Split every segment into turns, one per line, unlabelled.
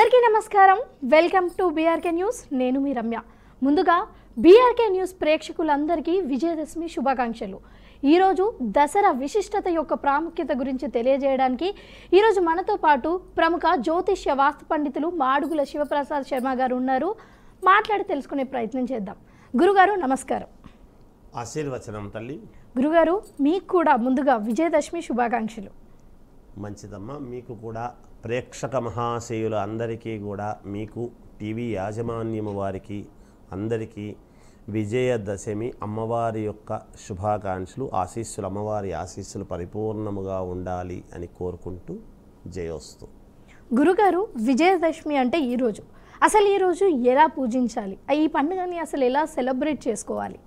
అందరికీ నమస్కారం. Welcome to BRK news. నేను మీ రమ్య. ముందుగా బీఆర్కే న్యూస్ ప్రేక్షకులందరికీ విజయదశమి శుభాకాంక్షలు. ఈరోజు దసరా విశిష్టత యొక్క ప్రాముఖ్యత గురించి తెలియజేయడానికి ఈరోజు మనతో పాటు ప్రముఖ జ్యోతిష్య వాస్తు పండితులు మాడుగుల శివప్రసాద్ శర్మ గారు ఉన్నారు. మాట్లాడి తెలుసుకునే ప్రయత్నం చేద్దాం. గురుగారు నమస్కారం.
ఆశీర్వచనం తల్లి.
గురుగారు మీకు కూడా ముందుగా విజయదశమి శుభాకాంక్షలు.
మంచిదమ్మా. మీకు కూడా ప్రేక్షక మహాశయులు అందరికీ కూడా, మీకు టీవీ యాజమాన్యము వారికి అందరికీ విజయదశమి అమ్మవారి యొక్క శుభాకాంక్షలు, ఆశీస్సులు, అమ్మవారి ఆశీస్సులు పరిపూర్ణముగా ఉండాలి అని కోరుకుంటూ జయోస్తు.
గురుగారు, విజయదశమి అంటే ఈరోజు, అసలు ఈరోజు ఎలా పూజించాలి, ఈ పండుగని అసలు ఎలా సెలబ్రేట్ చేసుకోవాలి?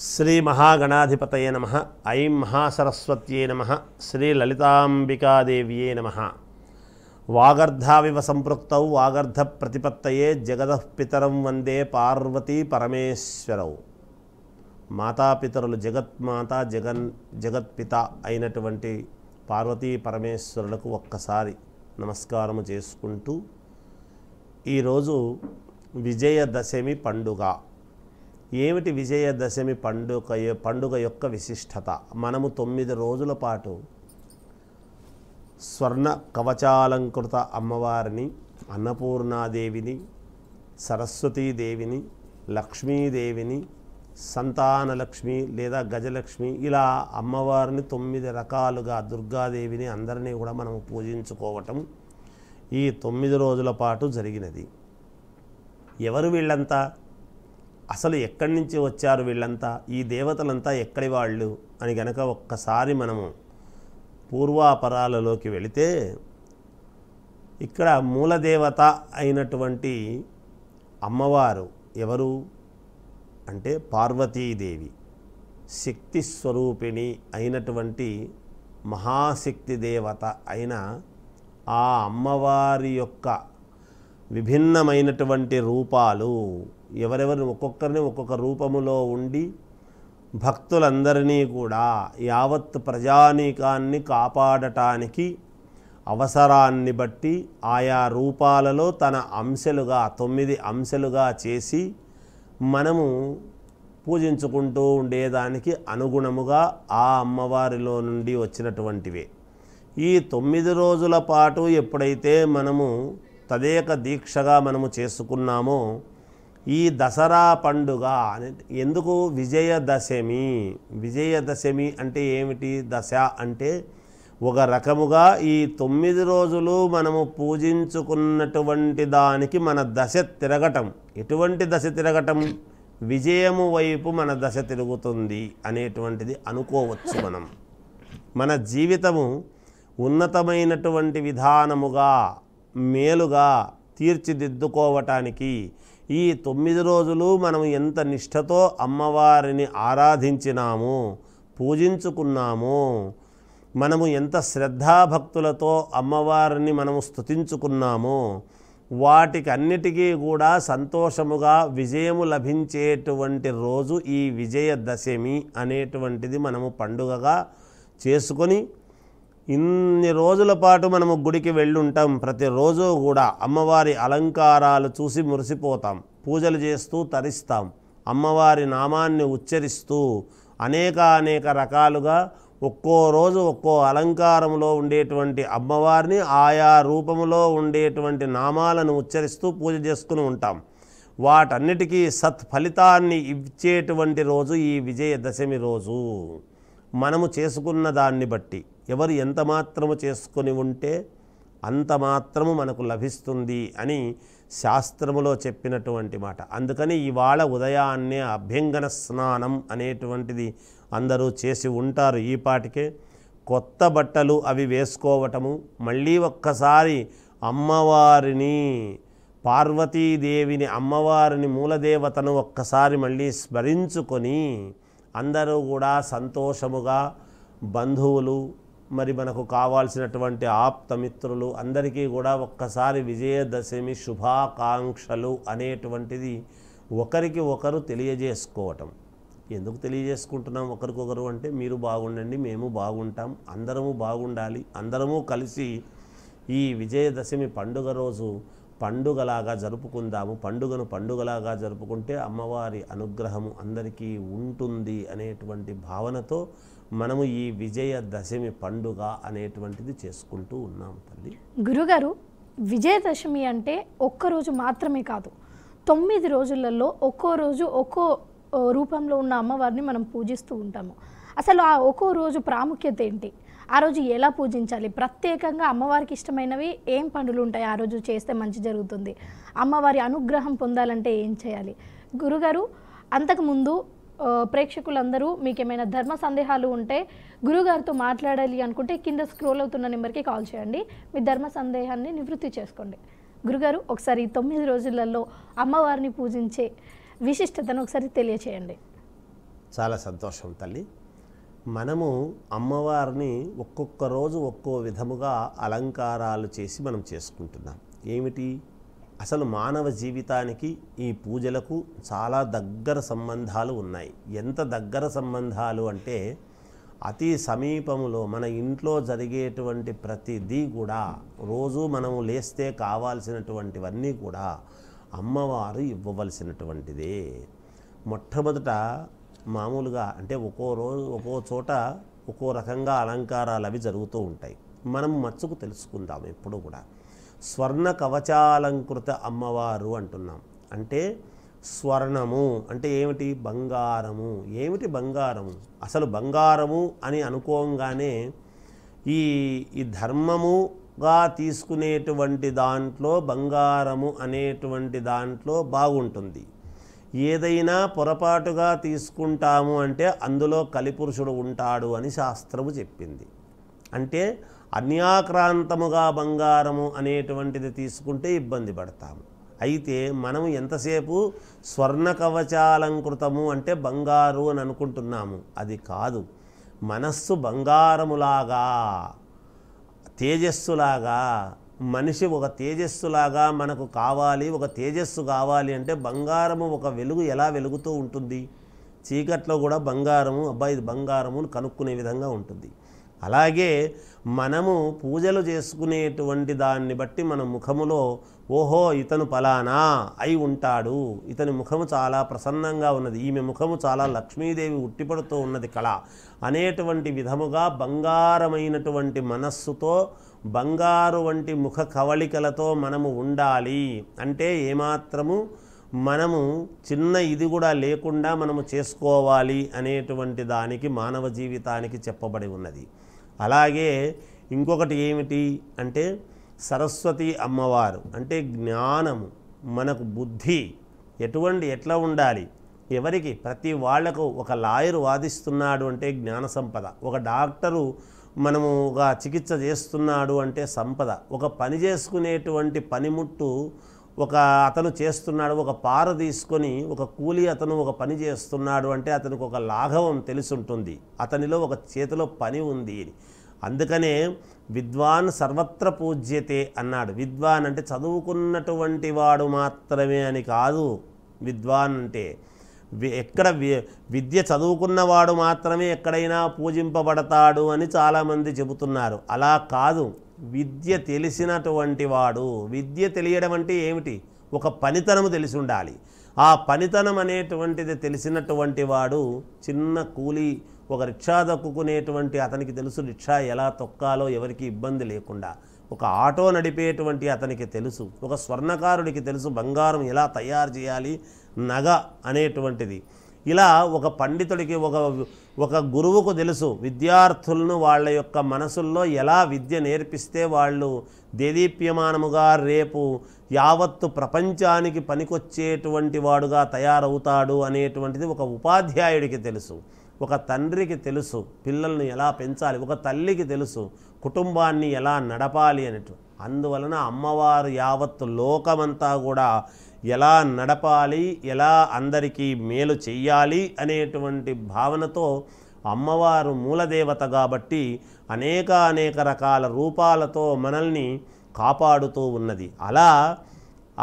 శ్రీ మహాగణాధిపతయే నమః. ఐం మహాసరస్వత్యే నమః. శ్రీ లలితాంబికాదేవ్యే నమః. వాగర్ధావివ సంపృక్తౌ వాగర్ధ ప్రతిపత్తయే జగదః పితరం వందే పార్వతీ పరమేశ్వరౌ. మాతాపితరులు జగత్మాత జగత్పిత అయినటువంటి పార్వతీ పరమేశ్వరులకు ఒక్కసారి నమస్కారము చేసుకుంటూ, ఈరోజు విజయదశమి పండుగ. ఏమిటి విజయదశమి పండుగ యొక్క విశిష్టత? మనము 9 రోజుల పాటు స్వర్ణ కవచాలంకృత అమ్మవారిని, అన్నపూర్ణాదేవిని, సరస్వతీదేవిని, లక్ష్మీదేవిని, సంతానలక్ష్మి లేదా గజలక్ష్మి, ఇలా అమ్మవారిని 9 రకాలుగా, దుర్గాదేవిని అందరినీ కూడా మనము పూజించుకోవటం ఈ 9 రోజుల పాటు జరిగినది. ఎవరు వీళ్ళంతా? అసలు ఎక్కడి నుంచి వచ్చారు వీళ్ళంతా? ఈ దేవతలంతా ఎక్కడి వాళ్ళు అని గనక ఒక్కసారి మనము పూర్వాపరాలలోకి వెళితే, ఇక్కడ మూలదేవత అయినటువంటి అమ్మవారు ఎవరు అంటే పార్వతీదేవి. శక్తి స్వరూపిణి అయినటువంటి మహాశక్తి దేవత అయిన ఆ అమ్మవారి యొక్క విభిన్నమైనటువంటి రూపాలు, ఎవరెవరిని ఒక్కొక్కరిని ఒక్కొక్క రూపములో ఉండి భక్తులందరినీ కూడా, యావత్ ప్రజానీకాన్ని కాపాడటానికి అవసరాన్ని బట్టి ఆయా రూపాలలో తన అంశలుగా 9 అంశలుగా చేసి మనము పూజించుకుంటూ ఉండేదానికి అనుగుణముగా ఆ అమ్మవారిలో నుండి వచ్చినటువంటివే. ఈ 9 రోజుల పాటు ఎప్పుడైతే మనము తదేక దీక్షగా మనము చేసుకున్నామో, ఈ దసరా పండుగ ఎందుకు విజయదశమి? విజయదశమి అంటే ఏమిటి? దశ అంటే ఒక రకముగా ఈ 9 రోజులు మనము పూజించుకున్నటువంటి దానికి మన దశ తిరగటం. ఎటువంటి దశ తిరగటం? విజయము వైపు మన దశ తిరుగుతుంది అనేటువంటిది అనుకోవచ్చు. మన జీవితము ఉన్నతమైనటువంటి విధానముగా, మేలుగా తీర్చిదిద్దుకోవటానికి ఈ 9 రోజులు మనం ఎంత నిష్ఠతో అమ్మవారిని ఆరాధించినామో, పూజించుకున్నామో, మనము ఎంత శ్రద్ధాభక్తులతో అమ్మవారిని మనము స్తుతించుకున్నామో, వాటికి అన్నిటికీ కూడా సంతోషముగా విజయము లభించేటువంటి రోజు ఈ విజయదశమి అనేటువంటిది మనము పండుగగా చేసుకొని, ఇన్ని రోజుల పాటు మనము గుడికి వెళ్ళుంటాం. ప్రతిరోజు కూడా అమ్మవారి అలంకారాలు చూసి మురిసిపోతాం, పూజలు చేస్తూ తరిస్తాం, అమ్మవారి నామాన్ని ఉచ్చరిస్తూ అనేక రకాలుగా ఒక్కో రోజు ఒక్కో అలంకారంలో ఉండేటువంటి అమ్మవారిని, ఆయా రూపములో ఉండేటువంటి నామాలను ఉచ్చరిస్తూ పూజ చేసుకుని ఉంటాం. వాటన్నిటికీ సత్ఫలితాన్ని ఇచ్చేటువంటి రోజు ఈ విజయదశమి రోజు. మనము చేసుకున్న దాన్ని బట్టి, ఎవరు ఎంత మాత్రము చేసుకొని ఉంటే అంత మాత్రము మనకు లభిస్తుంది అని శాస్త్రములో చెప్పినటువంటి మాట. అందుకని ఇవాళ ఉదయాన్నే అభ్యంగన స్నానం అనేటువంటిది అందరూ చేసి ఉంటారు. ఈ పాటికే కొత్త బట్టలు అవి వేసుకోవటము, మళ్ళీ ఒక్కసారి అమ్మవారిని, పార్వతీదేవిని, అమ్మవారిని, మూలదేవతను ఒక్కసారి మళ్ళీ స్మరించుకొని అందరూ కూడా సంతోషముగా, బంధువులు, మరి మనకు కావాల్సినటువంటి ఆప్తమిత్రులు అందరికీ కూడా ఒక్కసారి విజయదశమి శుభాకాంక్షలు అనేటువంటిది ఒకరికి ఒకరు తెలియజేసుకోవటం. ఎందుకు తెలియజేసుకుంటున్నాం ఒకరికొకరు అంటే, మీరు బాగుండండి, మేము బాగుంటాం, అందరము బాగుండాలి, అందరము కలిసి ఈ విజయదశమి పండుగ రోజు పండుగలాగా జరుపుకుందాము. పండుగను పండుగలాగా జరుపుకుంటే అమ్మవారి అనుగ్రహము అందరికీ ఉంటుంది అనేటువంటి భావనతో మనము ఈ విజయదశమి పండుగ అనేటువంటిది చేసుకుంటూ ఉన్నాం తల్లి.
గురుగారు, విజయదశమి అంటే ఒక్కరోజు మాత్రమే కాదు, 9 రోజులలో ఒక్కో రోజు ఒక్కో రూపంలో ఉన్న అమ్మవారిని మనం పూజిస్తూ ఉంటాము. అసలు ఆ ఒక్కో రోజు ప్రాముఖ్యత ఏంటి? ఆ రోజు ఎలా పూజించాలి? ప్రత్యేకంగా అమ్మవారికి ఇష్టమైనవి ఏం పనులు ఉంటాయి ఆ రోజు చేస్తే మంచి జరుగుతుంది? అమ్మవారి అనుగ్రహం పొందాలంటే ఏం చేయాలి? గురుగారు, అంతకుముందు ప్రేక్షకులందరూ మీకు ఏమైనా ధర్మ సందేహాలు ఉంటే గురుగారితో మాట్లాడాలి అనుకుంటే కింద స్క్రోల్ అవుతున్న నెంబర్కి కాల్ చేయండి. మీ ధర్మ సందేహాన్ని నివృత్తి చేసుకోండి. గురుగారు, ఒకసారి 9 రోజులలో అమ్మవారిని పూజించే విశిష్టతను ఒకసారి తెలియచేయండి.
చాలా సంతోషం తల్లి. మనము అమ్మవారిని ఒక్కొక్క రోజు ఒక్కో విధముగా అలంకారాలు చేసి మనం చేసుకుంటున్నాం. ఏమిటి? అసలు మానవ జీవితానికి ఈ పూజలకు చాలా దగ్గర సంబంధాలు ఉన్నాయి. ఎంత దగ్గర సంబంధాలు అంటే అతి సమీపంలో మన ఇంట్లో జరిగేటువంటి ప్రతిదీ కూడా రోజు మనము లేస్తే కావాల్సినటువంటివన్నీ కూడా అమ్మవారు ఇవ్వవలసినటువంటిదే. మొట్టమొదట మామూలుగా అంటే ఒక్కో రోజు ఒక్కో చోట ఒక్కో రకంగా అలంకారాలు అవి జరుగుతూ ఉంటాయి. మనం మచ్చుకు తెలుసుకుందాం. ఎప్పుడు కూడా స్వర్ణ కవచాలంకృత అమ్మవారు అంటున్నాం. అంటే స్వర్ణము అంటే ఏమిటి? బంగారము. ఏమిటి బంగారము? అసలు బంగారము అని అనుకోగానే ఈ ధర్మముగా తీసుకునేటువంటి దాంట్లో బంగారము అనేటువంటి దాంట్లో బాగుంటుంది. ఏదైనా పొరపాటుగా తీసుకుంటాము అంటే అందులో కలిపురుషుడు ఉంటాడు అని శాస్త్రము చెప్పింది. అంటే అన్యాక్రాంతముగా బంగారము అనేటువంటిది తీసుకుంటే ఇబ్బంది పడతాము. అయితే మనము ఎంతసేపు స్వర్ణ కవచాలంకృతము అంటే బంగారు అని అనుకుంటున్నాము. అది కాదు. మనస్సు బంగారములాగా, తేజస్సులాగా, మనిషి ఒక తేజస్సులాగా మనకు కావాలి. ఒక తేజస్సు కావాలి అంటే బంగారము ఒక వెలుగు ఎలా వెలుగుతూ ఉంటుంది? చీకట్లో కూడా బంగారము, అబ్బాయి ఇది బంగారము కనుక్కునే విధంగా ఉంటుంది. అలాగే మనము పూజలు చేసుకునేటువంటి దాన్ని బట్టి మన ముఖములో ఓహో ఇతను ఫలానా అయి ఉంటాడు, ఇతని ముఖము చాలా ప్రసన్నంగా ఉన్నది, ఈమె ముఖము చాలా లక్ష్మీదేవి ఉట్టిపడుతూ ఉన్నది కళ అనేటువంటి విధముగా బంగారమైనటువంటి మనస్సుతో బంగారు వంటి ముఖ కవళికలతో మనము ఉండాలి. అంటే ఏమాత్రము మనము చిన్న ఇది కూడా లేకుండా మనము చేసుకోవాలి అనేటువంటి దానికి మానవ జీవితానికి చెప్పబడి ఉన్నది. అలాగే ఇంకొకటి ఏమిటి అంటే సరస్వతి అమ్మవారు అంటే జ్ఞానము, మనకు బుద్ధి ఎట్లా ఉండాలి? ఎవరికి? ప్రతి వాళ్లకు. ఒక లాయరు వాదిస్తున్నాడు అంటే జ్ఞాన సంపద. ఒక డాక్టరు మనము ఒక చికిత్స చేస్తున్నాడు అంటే సంపద. ఒక పని చేసుకునేటువంటి పనిముట్టు ఒక అతను చేస్తున్నాడు, ఒక పార తీసుకొని ఒక కూలి అతను ఒక పని చేస్తున్నాడు అంటే అతనికి ఒక లాఘవం తెలుసుంటుంది, అతనిలో ఒక చేతిలో పని ఉంది. అందుకనే విద్వాన్ సర్వత్ర పూజ్యతే అన్నాడు. విద్వాన్ అంటే చదువుకున్నటువంటి వాడు మాత్రమే అని కాదు. విద్వాన్ అంటే ఎక్కడ విద్య చదువుకున్నవాడు మాత్రమే ఎక్కడైనా పూజింపబడతాడు అని చాలామంది చెబుతున్నారు. అలా కాదు. విద్య తెలిసినటువంటి వాడు, విద్య తెలియడం అంటే ఏమిటి? ఒక పనితనము తెలిసి ఉండాలి. ఆ పనితనం అనేటువంటిది తెలిసినటువంటి వాడు చిన్న కూలి ఒక రిక్షా దక్కుకునేటువంటి అతనికి తెలుసు రిక్షా ఎలా తొక్కాలో ఎవరికి ఇబ్బంది లేకుండా. ఒక ఆటో నడిపేటువంటి అతనికి తెలుసు. ఒక స్వర్ణకారుడికి తెలుసు బంగారం ఎలా తయారు చేయాలి, నగ అనేటువంటిది. ఇలా ఒక పండితుడికి ఒక గురువుకు తెలుసు విద్యార్థులను వాళ్ళ యొక్క మనసుల్లో ఎలా విద్య నేర్పిస్తే వాళ్ళు దేదీప్యమానముగా రేపు యావత్తు ప్రపంచానికి పనికొచ్చేటువంటి వాడుగా తయారవుతాడు అనేటువంటిది ఒక ఉపాధ్యాయుడికి తెలుసు. ఒక తండ్రికి తెలుసు పిల్లల్ని ఎలా పెంచాలి, ఒక తల్లికి తెలుసు కుటుంబాన్ని ఎలా నడపాలి అనేటు. అందువలన అమ్మవారు యావత్తు లోకమంతా కూడా ఎలా నడపాలి, ఎలా అందరికీ మేలు చెయ్యాలి అనేటువంటి భావనతో అమ్మవారు మూలదేవత కాబట్టి అనేక రకాల రూపాలతో మనల్ని కాపాడుతూ ఉన్నది. అలా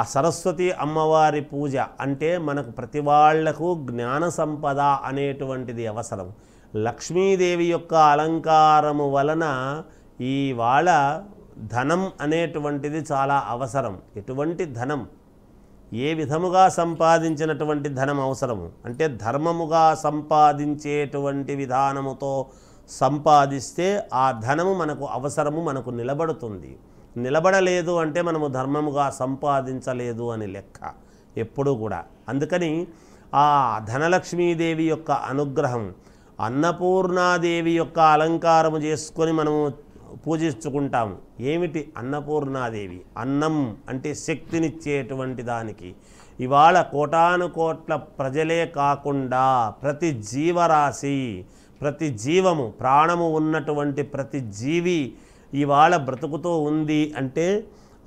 ఆ సరస్వతి అమ్మవారి పూజ అంటే మనకు ప్రతి వాళ్లకు జ్ఞాన సంపద అనేటువంటిది అవసరం. లక్ష్మీదేవి యొక్క అలంకారము వలన ఇవాళ ధనం అనేటువంటిది చాలా అవసరం. ఎటువంటి ధనం? ఏ విధముగా సంపాదించినటువంటి ధనం అవసరము అంటే ధర్మముగా సంపాదించేటువంటి విధానముతో సంపాదిస్తే ఆ ధనము మనకు అవసరము, మనకు నిలబడుతుంది. నిలబడలేదు అంటే మనము ధర్మముగా సంపాదించలేదు అని లెక్క ఎప్పుడూ కూడా. అందుకని ఆ ధనలక్ష్మీదేవి యొక్క అనుగ్రహం, అన్నపూర్ణాదేవి యొక్క అలంకారము చేసుకొని మనము పూజించుకుంటాము. ఏమిటి అన్నపూర్ణాదేవి? అన్నం అంటే శక్తినిచ్చేటువంటి దానికి. ఇవాళ కోటాను కోట్ల ప్రజలే కాకుండా ప్రతి జీవరాశి, ప్రతి జీవము, ప్రాణము ఉన్నటువంటి ప్రతి జీవి ఇవాళ బ్రతుకుతూ ఉంది అంటే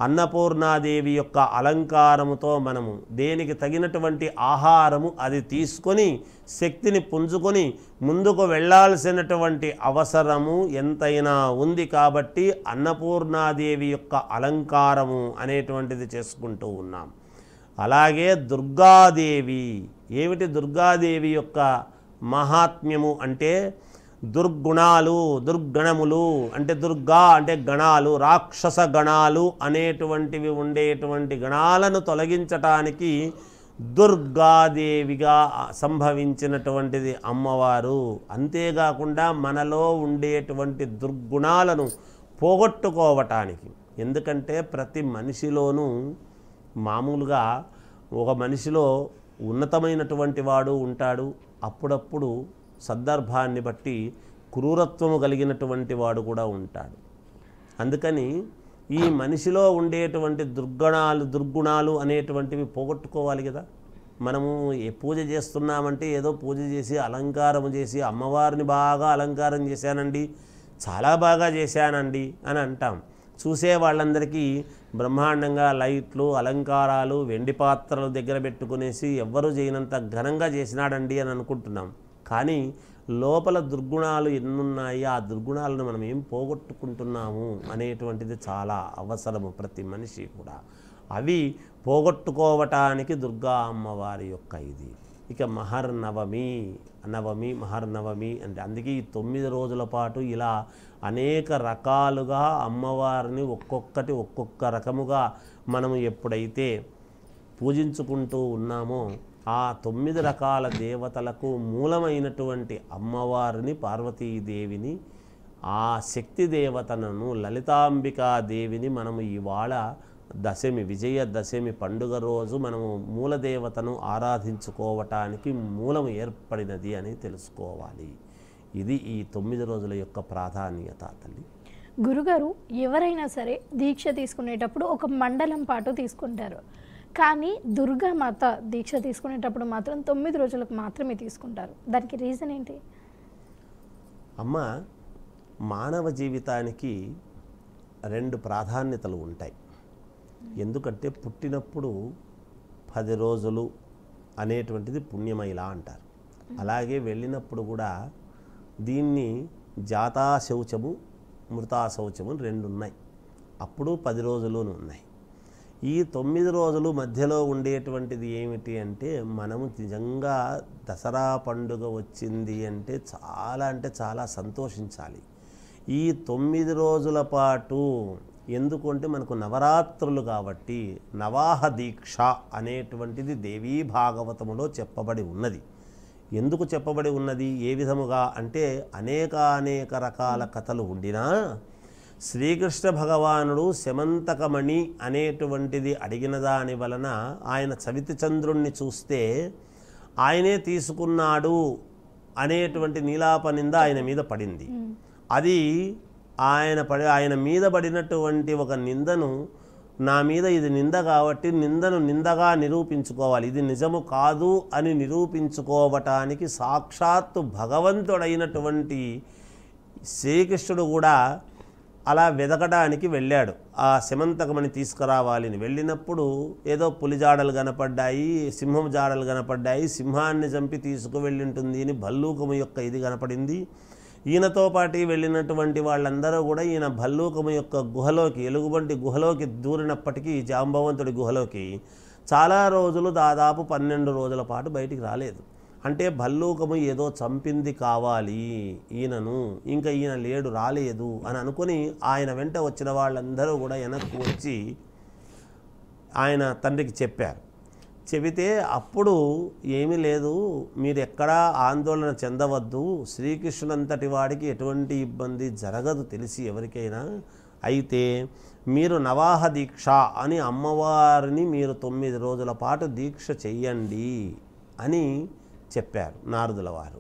అన్నపూర్ణాదేవి యొక్క అలంకారముతో మనము దేనికి తగినటువంటి ఆహారము అది తీసుకొని శక్తిని పుంజుకొని ముందుకు వెళ్ళాల్సినటువంటి అవసరము ఎంతైనా ఉంది. కాబట్టి అన్నపూర్ణాదేవి యొక్క అలంకారము అనేటువంటిది చేసుకుంటూ ఉన్నాం. అలాగే దుర్గాదేవి. ఏమిటి దుర్గాదేవి యొక్క మహాత్మ్యము అంటే దుర్గుణాలు, దుర్గణములు అంటే దుర్గా అంటే గణాలు, రాక్షస గణాలు అనేటువంటివి ఉండేటువంటి గణాలను తొలగించటానికి దుర్గాదేవిగా సంభవించినటువంటిది అమ్మవారు. అంతేకాకుండా మనలో ఉండేటువంటి దుర్గుణాలను పోగొట్టుకోవటానికి. ఎందుకంటే ప్రతి మనిషిలోనూ మామూలుగా ఒక మనిషిలో ఉన్నతమైనటువంటి వాడు ఉంటాడు, అప్పుడప్పుడు సందర్భాన్ని బట్టి క్రూరత్వము కలిగినటువంటి వాడు కూడా ఉంటాడు. అందుకని ఈ మనిషిలో ఉండేటువంటి దుర్గుణాలు అనేటువంటివి పోగొట్టుకోవాలి కదా. మనము పూజ చేస్తున్నామంటే ఏదో పూజ చేసి అలంకారం చేసి అమ్మవారిని బాగా అలంకారం చేశానండి, చాలా బాగా చేశానండి అని అంటాం. చూసే వాళ్ళందరికీ బ్రహ్మాండంగా లైట్లు, అలంకారాలు, వెండి పాత్రలు దగ్గర పెట్టుకునేసి ఎవ్వరూ చేయనంత ఘనంగా చేసినాడండి అని అనుకుంటున్నాం. కానీ లోపల దుర్గుణాలు ఎన్నున్నాయి, ఆ దుర్గుణాలను మనం ఏం పోగొట్టుకుంటున్నాము అనేటువంటిది చాలా అవసరము ప్రతి మనిషి కూడా. అవి పోగొట్టుకోవటానికి దుర్గా అమ్మవారి యొక్క ఇది. ఇక మహర్నవమి అంటే అందుకే ఈ 9 రోజుల పాటు ఇలా అనేక రకాలుగా అమ్మవారిని ఒక్కొక్క రకముగా మనము ఎప్పుడైతే పూజించుకుంటూ ఉన్నామో ఆ 9 రకాల దేవతలకు మూలమైనటువంటి అమ్మవారిని, పార్వతీదేవిని, ఆ శక్తి దేవతలను, లలితాంబికాదేవిని మనము ఇవాళ విజయదశమి పండుగ రోజు మనము మూలదేవతను ఆరాధించుకోవటానికి మూలము ఏర్పడినది అని తెలుసుకోవాలి. ఇది ఈ 9 రోజుల యొక్క ప్రాధాన్యత తల్లి.
గురుగారు, ఎవరైనా సరే దీక్ష తీసుకునేటప్పుడు ఒక మండలం పాటు తీసుకుంటారు. కానీ దుర్గామాత దీక్ష తీసుకునేటప్పుడు మాత్రం 9 రోజులకు మాత్రమే తీసుకుంటారు. దానికి రీజన్ ఏంటి?
అమ్మ, మానవ జీవితానికి 2 ప్రాధాన్యతలు ఉంటాయి. ఎందుకంటే పుట్టినప్పుడు 10 రోజులు అనేటువంటిది పుణ్యమైలా అంటారు. అలాగే వెళ్ళినప్పుడు కూడా దీన్ని జాతా శౌచము, మృతా శౌచము 2 ఉన్నాయి. అప్పుడు 10 రోజులు ఉన్నాయి. ఈ 9 రోజులు మధ్యలో ఉండేటువంటిది ఏమిటి అంటే మనము నిజంగా దసరా పండుగ వచ్చింది అంటే చాలా సంతోషించాలి. ఈ 9 రోజుల పాటు ఎందుకంటే మనకు నవరాత్రులు కాబట్టి నవాహ దీక్ష అనేటువంటిది దేవీ భాగవతములో చెప్పబడి ఉన్నది. ఎందుకు చెప్పబడి ఉన్నది? ఏ విధముగా అంటే అనేక రకాల కథలు ఉండినా శ్రీకృష్ణ భగవానుడు శమంతకమణి అనేటువంటిది అడిగిన దాని వలన ఆయన చవితి చంద్రుణ్ణి చూస్తే ఆయనే తీసుకున్నాడు అనేటువంటి నీలాపనింద ఆయన మీద పడింది. అది ఆయన మీద పడినటువంటి ఒక నిందను, నా మీద ఇది నింద కాబట్టి నిందను నిందగా నిరూపించుకోవాలి, ఇది నిజము కాదు అని నిరూపించుకోవటానికి సాక్షాత్తు భగవంతుడైనటువంటి శ్రీకృష్ణుడు కూడా అలా వెదకడానికి వెళ్ళాడు. ఆ శమంతకమని తీసుకురావాలని వెళ్ళినప్పుడు ఏదో పులి జాడలు కనపడ్డాయి, సింహం జాడలు కనపడ్డాయి, సింహాన్ని చంపి తీసుకువెళ్ళింటుంది అని భల్లూకము యొక్క ఇది కనపడింది. ఈయనతో పాటు వెళ్ళినటువంటి వాళ్ళందరూ కూడా ఈయన భల్లూకము యొక్క గుహలోకి, ఎలుగుబంటి గుహలోకి దూరినప్పటికీ, జాంబవంతుడి గుహలోకి చాలా రోజులు, దాదాపు 12 రోజుల పాటు బయటికి రాలేదు. అంటే భల్లూకము ఏదో చంపింది కావాలి ఈయనను, ఇంకా ఈయన లేడు రాలేదు అని అనుకుని ఆయన వెంట వచ్చిన వాళ్ళందరూ కూడా వెనక్కి వచ్చి ఆయన తండ్రికి చెప్పారు. చెబితే అప్పుడు ఏమీ లేదు, మీరు ఎక్కడా ఆందోళన చెందవద్దు, శ్రీకృష్ణునంతటి వాడికి ఎటువంటి ఇబ్బంది జరగదు తెలిసి ఎవరికైనా. అయితే మీరు నవాహ దీక్ష అని అమ్మవారిని మీరు 9 రోజుల పాటు దీక్ష చెయ్యండి అని చెప్పారు నారదుల వారు.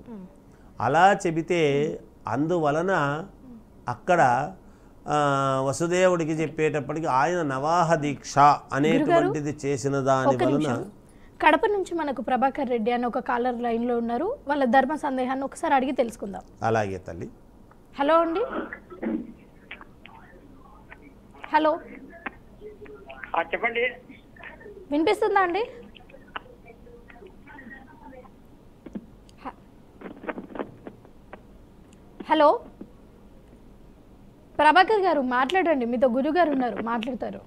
అలా చెబితే అందువలన అక్కడ వసుదేవుడికి చెప్పేటప్పటికి ఆయన నవాహ దీక్ష అనేటువంటిది చేసిన దాని వలన.
కడప నుంచి మనకు ప్రభాకర్ రెడ్డి అని ఒక కాలర్ లైన్లో ఉన్నారు. వాళ్ళ ధర్మ సందేహాన్ని ఒకసారి అడిగి తెలుసుకుందాం.
అలాగే తల్లి.
హలో అండి. హలో
చెప్పండి.
వినిపిస్తుందా అండి? హలో ప్రభాకర్ గారు మాట్లాడండి, మీతో గురువు గారు ఉన్నారు, మాట్లాడతారు.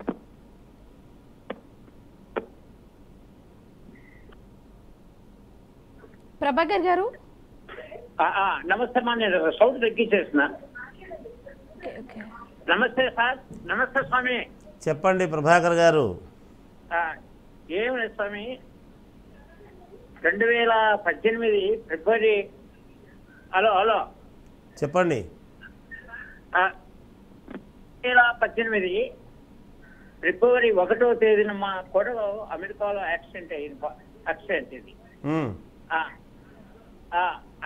ప్రభాకర్ గారు
నమస్తే మా, నేను సౌండ్ తగ్గించేసిన. నమస్తే సార్. నమస్తే స్వామి.
చెప్పండి ప్రభాకర్ గారు.
ఏం లేదు స్వామి, 2018 ఫిబ్రవరి. హలో హలో
చెప్పండి.
2018 ఫిబ్రవరి 1వ తేదీన మా కొడలో అమెరికాలో యాక్సిడెంట్ ఇది.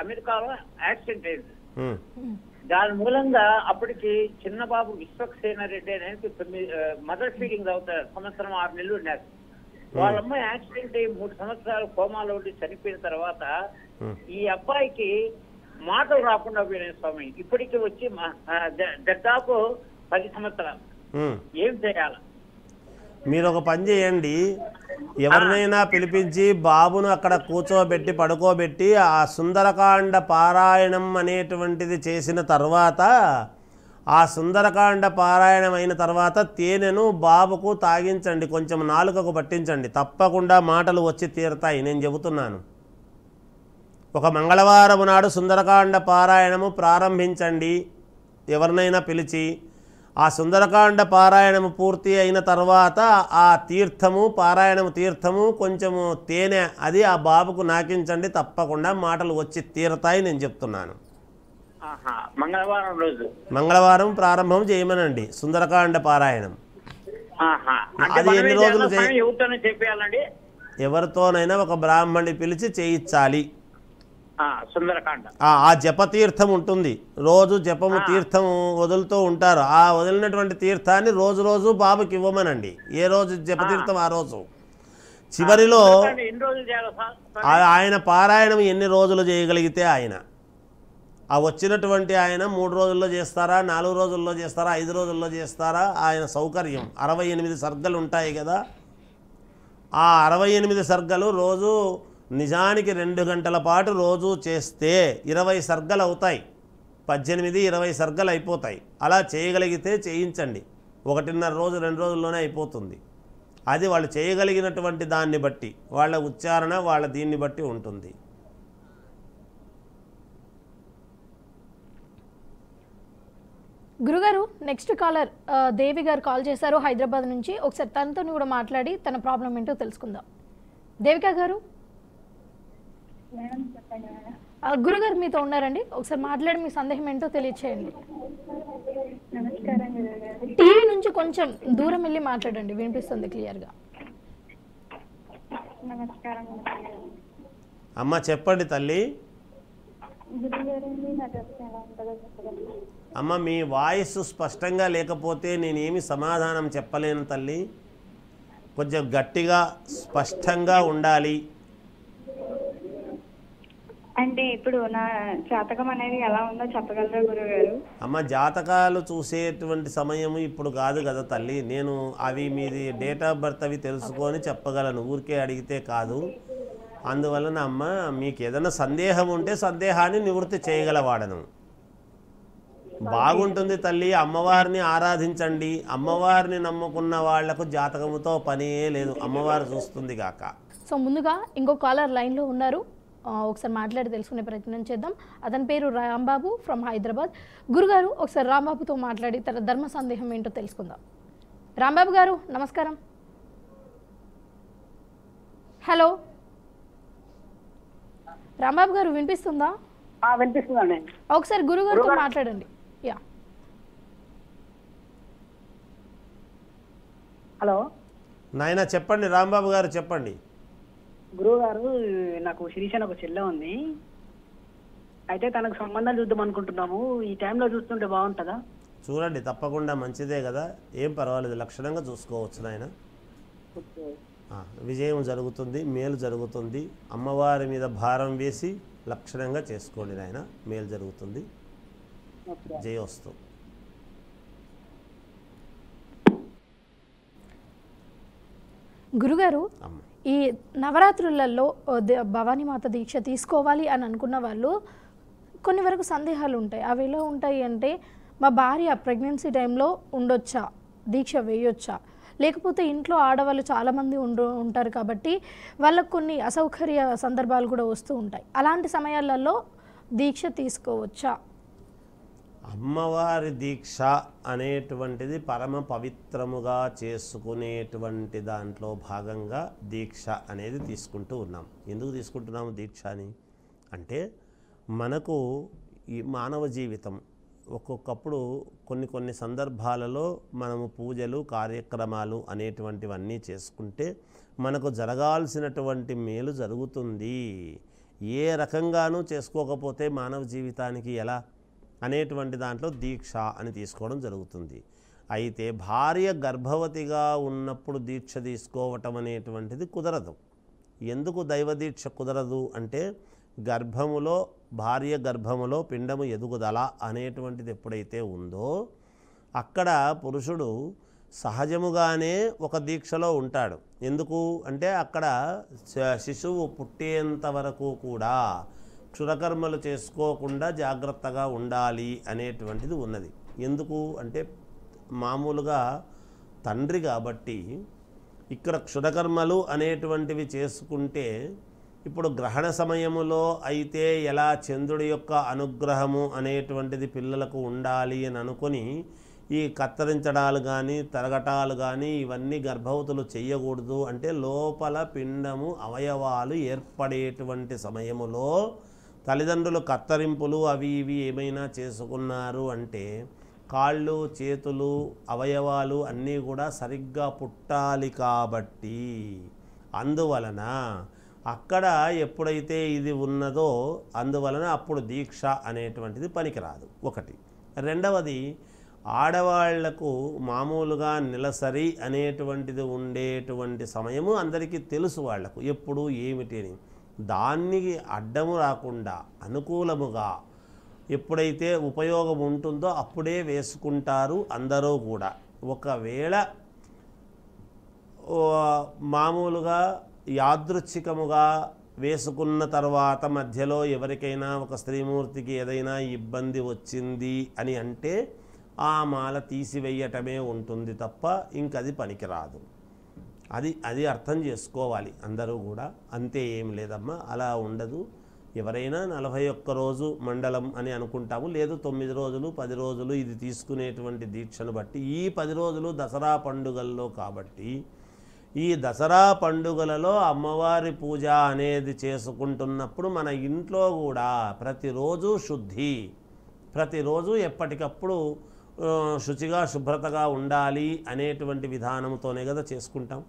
అమెరికాలో యాక్సిడెంట్ అయింది. దాని మూలంగా అప్పటికి చిన్న బాబు విశ్వక్సేన రెడ్డి అనేది మదర్ ఫీడింగ్ అవుతారు, 1 సంవత్సరం 6 నెలలు ఉన్నారు. వాళ్ళమ్మ యాక్సిడెంట్ అయ్యి 3 సంవత్సరాలు కోమాలో ఉండి చనిపోయిన తర్వాత ఈ అబ్బాయికి మాటలు రాకుండా పోయినాయి స్వామి. ఇప్పటికి వచ్చి దాదాపు 10 సంవత్సరాలు. ఏం చేయాలి?
మీరు ఒక పని చేయండి, ఎవరినైనా పిలిపించి బాబును అక్కడ కూర్చోబెట్టి పడుకోబెట్టి ఆ సుందరకాండ పారాయణం అనేటువంటిది చేసిన తర్వాత, ఆ సుందరకాండ పారాయణం అయిన తర్వాత తేనెను బాబుకు తాగించండి, కొంచెం నాలుకకు పట్టించండి, తప్పకుండా మాటలు వచ్చి తీరుతాయి. నేను చెబుతున్నాను. ఒక మంగళవారం నాడు సుందరకాండ పారాయణము ప్రారంభించండి ఎవరినైనా పిలిచి. ఆ సుందరకాండ పారాయణము పూర్తి అయిన తర్వాత ఆ తీర్థము, పారాయణము తీర్థము, కొంచెము తేనె అది ఆ బాబుకు నాకించండి, తప్పకుండా మాటలు వచ్చి తీరతాయి. నేను చెప్తున్నాను.
మంగళవారం రోజు,
మంగళవారం ప్రారంభం చేయమనండి సుందరకాండ పారాయణం. అది ఎన్ని రోజులు
చెప్పాలండి?
ఎవరితోనైనా ఒక బ్రాహ్మణి పిలిచి చేయించాలి.
సుందరకాండ
ఆ జపతీర్థం ఉంటుంది, రోజు జపము తీర్థము వదులుతూ ఉంటారు. ఆ వదిలినటువంటి తీర్థాన్ని రోజు రోజు బాబుకి ఇవ్వమనండి. ఏ రోజు జపతీర్థం ఆ రోజు. చివరిలో ఆయన పారాయణం ఎన్ని రోజులు చేయగలిగితే ఆయన, ఆ వచ్చినటువంటి ఆయన 3 రోజుల్లో చేస్తారా, 4 రోజుల్లో చేస్తారా, 5 రోజుల్లో చేస్తారా, ఆయన సౌకర్యం. 68 సర్గలు ఉంటాయి కదా, ఆ 68 సర్గలు రోజు నిజానికి 2 గంటల పాటు రోజు చేస్తే 20 సర్గలు అవుతాయి. 18-20 సర్గలు అయిపోతాయి. అలా చేయగలిగితే చేయించండి. 1.5 రోజు 2 రోజుల్లోనే అయిపోతుంది. అది వాళ్ళు చేయగలిగినటువంటి దాన్ని బట్టి, వాళ్ళ ఉచ్చారణ వాళ్ళ దీన్ని బట్టి ఉంటుంది.
గురుగారు, నెక్స్ట్ కాలర్ దేవి గారు కాల్ చేశారు హైదరాబాద్ నుంచి. ఒకసారి తనతో కూడా మాట్లాడి తన ప్రాబ్లం ఏంటో తెలుసుకుందాం. దేవిక గారు. గురుగారు మీతో ఉన్నారండి, ఒకసారి మాట్లాడి మీ సందేహం ఏంటో తెలియచేయండి. టీవీ నుంచి కొంచెం దూరం వెళ్ళి మాట్లాడండి, వినిపిస్తుంది క్లియర్గా.
అమ్మ చెప్పండి తల్లి. అమ్మ మీ వాయిస్ స్పష్టంగా లేకపోతే నేనేమి సమాధానం చెప్పలేను తల్లి. కొంచెం గట్టిగా స్పష్టంగా ఉండాలి.
అంటే ఇప్పుడు నా జాతకం అనేది ఎలా ఉందో చెప్పగలరా గురుగారు?
అమ్మ జాతకాలు చూసేటువంటి సమయం ఇప్పుడు కాదు కదా తల్లి. నేను అవి మీది డేట్ ఆఫ్ బర్త్ అవి తెలుసుకొని చెప్పగలను, ఊరికే అడిగితే కాదు. అందువలన అమ్మ మీకు ఏదైనా సందేహం ఉంటే సందేహాన్ని నివృత్తి చేయగలవాడను. బాగుంటుంది తల్లి, అమ్మవారిని ఆరాధించండి. అమ్మవారిని నమ్ముకున్న వాళ్లకు జాతకముతో పనే లేదు, అమ్మవారు చూస్తుంది గాక.
సో ముందుగా ఇంకో కాలర్ లైన్లో ఉన్నారు, ఒకసారి మాట్లాడి తెలుసుకునే ప్రయత్నం చేద్దాం. అతని పేరు రాంబాబు ఫ్రమ్ హైదరాబాద్. గురుగారు ఒకసారి రాంబాబుతో మాట్లాడి తన ధర్మ సందేహం ఏంటో తెలుసుకుందాం. రాంబాబు గారు నమస్కారం. హలో రాంబాబు గారు వినిపిస్తుందా?
వినిపిస్తుందండి.
ఒకసారి గురుగారితో మాట్లాడండి. యా
హలో
నాయన చెప్పండి, రాంబాబు గారు చెప్పండి.
గురువు గారు, నాకు శిరీష అని ఒక చెల్లె ఉంది. అయితే తనకు సంబంధాలు చూద్దాం అనుకుంటున్నాము. ఈ టైంలో చూస్తుంటే బాగుంటుందా?
చూడండి, తప్పకుండా మంచిదే కదా, ఏం పర్వాలేదు, లక్షణంగా చూసుకోవచ్చు నాయన. విజయం జరుగుతుంది, మేలు జరుగుతుంది. అమ్మవారి మీద భారం వేసి లక్షణంగా చేసుకోండి నాయన, మేలు జరుగుతుంది. జయోస్తు.
గురుగారు, ఈ నవరాత్రులలో భవానీమాత దీక్ష తీసుకోవాలి అని అనుకున్న వాళ్ళు కొన్ని వరకు సందేహాలు ఉంటాయి. అవి ఎలా ఉంటాయి అంటే, మా భార్య ప్రెగ్నెన్సీ టైంలో ఉండొచ్చా, దీక్ష వేయొచ్చా, లేకపోతే ఇంట్లో ఆడవాళ్ళు చాలామంది ఉంటారు కాబట్టి వాళ్ళకు కొన్ని అసౌకర్య సందర్భాలు కూడా వస్తూ ఉంటాయి. అలాంటి సమయాలలో దీక్ష తీసుకోవచ్చా?
అమ్మవారి దీక్ష అనేటువంటిది పరమ పవిత్రముగా చేసుకునేటువంటి దాంట్లో భాగంగా దీక్ష అనేది తీసుకుంటూ ఉన్నాం. ఎందుకు తీసుకుంటున్నాము దీక్ష అని అంటే, మనకు ఈ మానవ జీవితం ఒక్కొక్కప్పుడు కొన్ని సందర్భాలలో మనము పూజలు కార్యక్రమాలు అనేటువంటివన్నీ చేసుకుంటే మనకు జరగాల్సినటువంటి మేలు జరుగుతుంది. ఏ రకంగానూ చేసుకోకపోతే మానవ జీవితానికి ఎలా అనేటువంటి దాంట్లో దీక్ష అని తీసుకోవడం జరుగుతుంది. అయితే భార్య గర్భవతిగా ఉన్నప్పుడు దీక్ష తీసుకోవటం అనేటువంటిది కుదరదు. ఎందుకు దైవ దీక్ష కుదరదు అంటే, భార్య గర్భములో పిండము ఎదుగుదల అనేటువంటిది ఎప్పుడైతే ఉందో అక్కడ పురుషుడు సహజముగానే ఒక దీక్షలో ఉంటాడు. ఎందుకు అంటే, అక్కడ శిశువు పుట్టేంత వరకు కూడా క్షురకర్మలు చేసుకోకుండా జాగ్రత్తగా ఉండాలి అనేటువంటిది ఉన్నది. ఎందుకు అంటే, మామూలుగా తండ్రి కాబట్టి ఇక్కడ క్షురకర్మలు అనేటువంటివి చేసుకుంటే, ఇప్పుడు గ్రహణ సమయములో అయితే ఎలా చంద్రుడి యొక్క అనుగ్రహము అనేటువంటిది పిల్లలకు ఉండాలి అని అనుకొని ఈ కత్తిరించడాలు కానీ తరగటాలు కానీ ఇవన్నీ గర్భవతులు చేయకూడదు. అంటే లోపల పిండము అవయవాలు ఏర్పడేటువంటి సమయములో తల్లిదండ్రులు కత్తరింపులు అవి ఇవి ఏమైనా చేసుకున్నారు అంటే కాళ్ళు చేతులు అవయవాలు అన్నీ కూడా సరిగ్గా పుట్టాలి. కాబట్టి అందువలన అక్కడ ఎప్పుడైతే ఇది ఉన్నదో అందువలన అప్పుడు దీక్ష అనేటువంటిది పనికిరాదు. ఒకటి. రెండవది, ఆడవాళ్లకు మామూలుగా నెలసరి అనేటువంటిది ఉండేటువంటి సమయము అందరికీ తెలుసు. వాళ్లకు ఎప్పుడు ఏమిటి అని దానికి అడ్డము రాకుండా అనుకూలముగా ఎప్పుడైతే ఉపయోగం ఉంటుందో అప్పుడే వేసుకుంటారు అందరూ కూడా. ఒకవేళ మామూలుగా యాదృచ్ఛికముగా వేసుకున్న తర్వాత మధ్యలో ఎవరికైనా ఒక స్త్రీమూర్తికి ఏదైనా ఇబ్బంది వచ్చింది అని అంటే ఆ మాల తీసివేయటమే ఉంటుంది తప్ప ఇంకది పనికిరాదు. అది అర్థం చేసుకోవాలి అందరూ కూడా. అంతే, ఏం లేదమ్మా, అలా ఉండదు. ఎవరైనా 41 రోజు మండలం అని అనుకుంటాము, లేదు 9 రోజులు 10 రోజులు ఇది తీసుకునేటువంటి దీక్షను బట్టి. ఈ 10 రోజులు దసరా పండుగల్లో కాబట్టి ఈ దసరా పండుగలలో అమ్మవారి పూజ అనేది చేసుకుంటున్నప్పుడు మన ఇంట్లో కూడా ప్రతిరోజు శుద్ధి, ప్రతిరోజు ఎప్పటికప్పుడు శుచిగా శుభ్రతగా ఉండాలి అనేటువంటి విధానంతోనే కదా చేసుకుంటాం.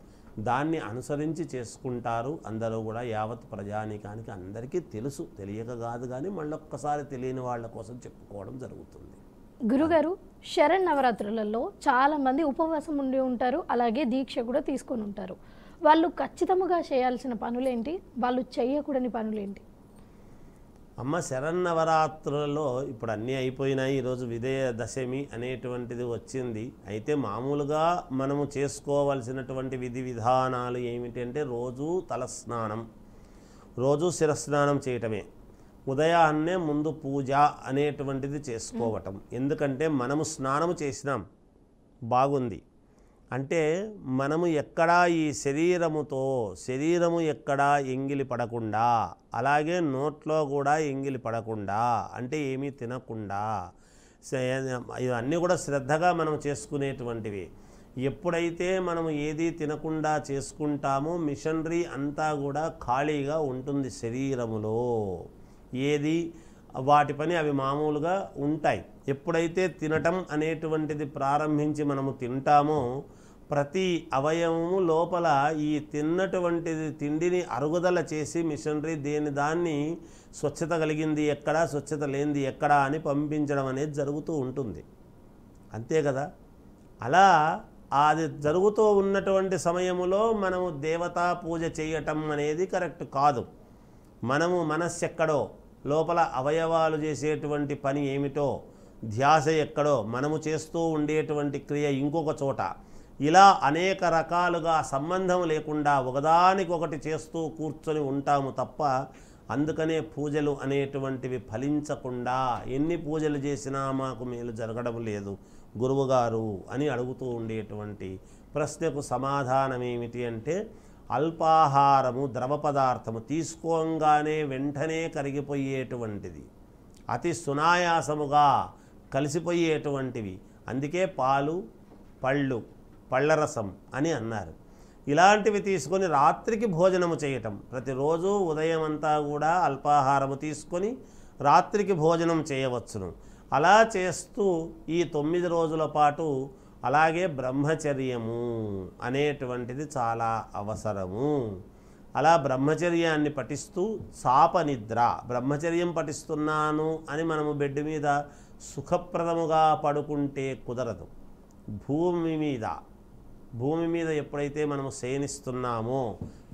దాన్ని అనుసరించి చేసుకుంటారు అందరూ కూడా. యావత్ ప్రజానీకానికి అందరికీ తెలుసు, తెలియక కాదు, కానీ మళ్ళొక్కసారి తెలియని వాళ్ళ కోసం చెప్పుకోవడం జరుగుతుంది.
గురుగారు, శరన్నవరాత్రులలో చాలామంది ఉపవాసం ఉండి ఉంటారు, అలాగే దీక్ష కూడా తీసుకొని ఉంటారు. వాళ్ళు ఖచ్చితంగా చేయాల్సిన పనులేంటి, వాళ్ళు చేయకూడని పనులేంటి?
అమ్మ, శరన్నవరాత్రులలో ఇప్పుడు అన్నీ అయిపోయినాయి. ఈరోజు విజయదశమి అనేటువంటిది వచ్చింది. అయితే మామూలుగా మనము చేసుకోవలసినటువంటి విధి విధానాలు ఏమిటంటే, రోజు తలస్నానం, రోజు శిరస్నానం చేయటమే. ఉదయాన్నే ముందు పూజ అనేటువంటిది చేసుకోవటం. ఎందుకంటే మనము స్నానము చేసినాం, బాగుంది. అంటే మనము ఎక్కడా ఈ శరీరము ఎక్కడా ఎంగిలి పడకుండా, అలాగే నోట్లో కూడా ఎంగిలి పడకుండా, అంటే ఏమీ తినకుండా, ఇవన్నీ కూడా శ్రద్ధగా మనం చేసుకునేటువంటివి. ఎప్పుడైతే మనం ఏది తినకుండా చేసుకుంటామో మిషనరీ అంతా కూడా ఖాళీగా ఉంటుంది శరీరములో. ఏది వాటి పని అవి మామూలుగా ఉంటాయి. ఎప్పుడైతే తినటం అనేటువంటిది ప్రారంభించి మనము తింటామో ప్రతి అవయవము లోపల ఈ తిన్నటువంటిది తిండిని అరుగుదల చేసి మిషనరీ దాన్ని స్వచ్ఛత కలిగింది ఎక్కడా, స్వచ్ఛత లేనిది ఎక్కడా అని పంపించడం అనేది జరుగుతూ ఉంటుంది. అంతే కదా. అలా అది జరుగుతూ ఉన్నటువంటి సమయములో మనము దేవతా పూజ చేయటం అనేది కరెక్ట్ కాదు. మనము మనస్సు ఎక్కడో, లోపల అవయవాలు చేసేటువంటి పని ఏమిటో, ధ్యాస ఎక్కడో, మనము చేస్తూ ఉండేటువంటి క్రియ ఇంకొక చోట, ఇలా అనేక రకాలుగా సంబంధం లేకుండా ఒకదానికొకటి చేస్తూ కూర్చొని ఉంటాము తప్ప, అందుకనే పూజలు అనేటువంటివి ఫలించకుండా ఎన్ని పూజలు చేసినా మాకు మేలు జరగడం లేదు గురువుగారు అని అడుగుతూ ఉండేటువంటి ప్రశ్నకు సమాధానం ఏమిటి అంటే, అల్పాహారము ద్రవ పదార్థము తీసుకోగానే వెంటనే కరిగిపోయేటువంటిది, అతి సునాయాసముగా కలిసిపోయేటువంటివి. అందుకే పాలు, పళ్ళు, పళ్ళరసం అని అన్నారు. ఇలాంటివి తీసుకొని రాత్రికి భోజనము చేయటం, ప్రతిరోజు ఉదయం అంతా కూడా అల్పాహారము తీసుకొని రాత్రికి భోజనం చేయవచ్చును. అలా చేస్తూ ఈ 9 రోజుల పాటు అలాగే బ్రహ్మచర్యము అనేటువంటిది చాలా అవసరము. అలా బ్రహ్మచర్యాన్ని పఠిస్తూ శాపనిద్ర, బ్రహ్మచర్యం పఠిస్తున్నాను అని మనము బెడ్ మీద సుఖప్రదముగా పడుకుంటే కుదరదు. భూమి మీద ఎప్పుడైతే మనము శయనిస్తున్నామో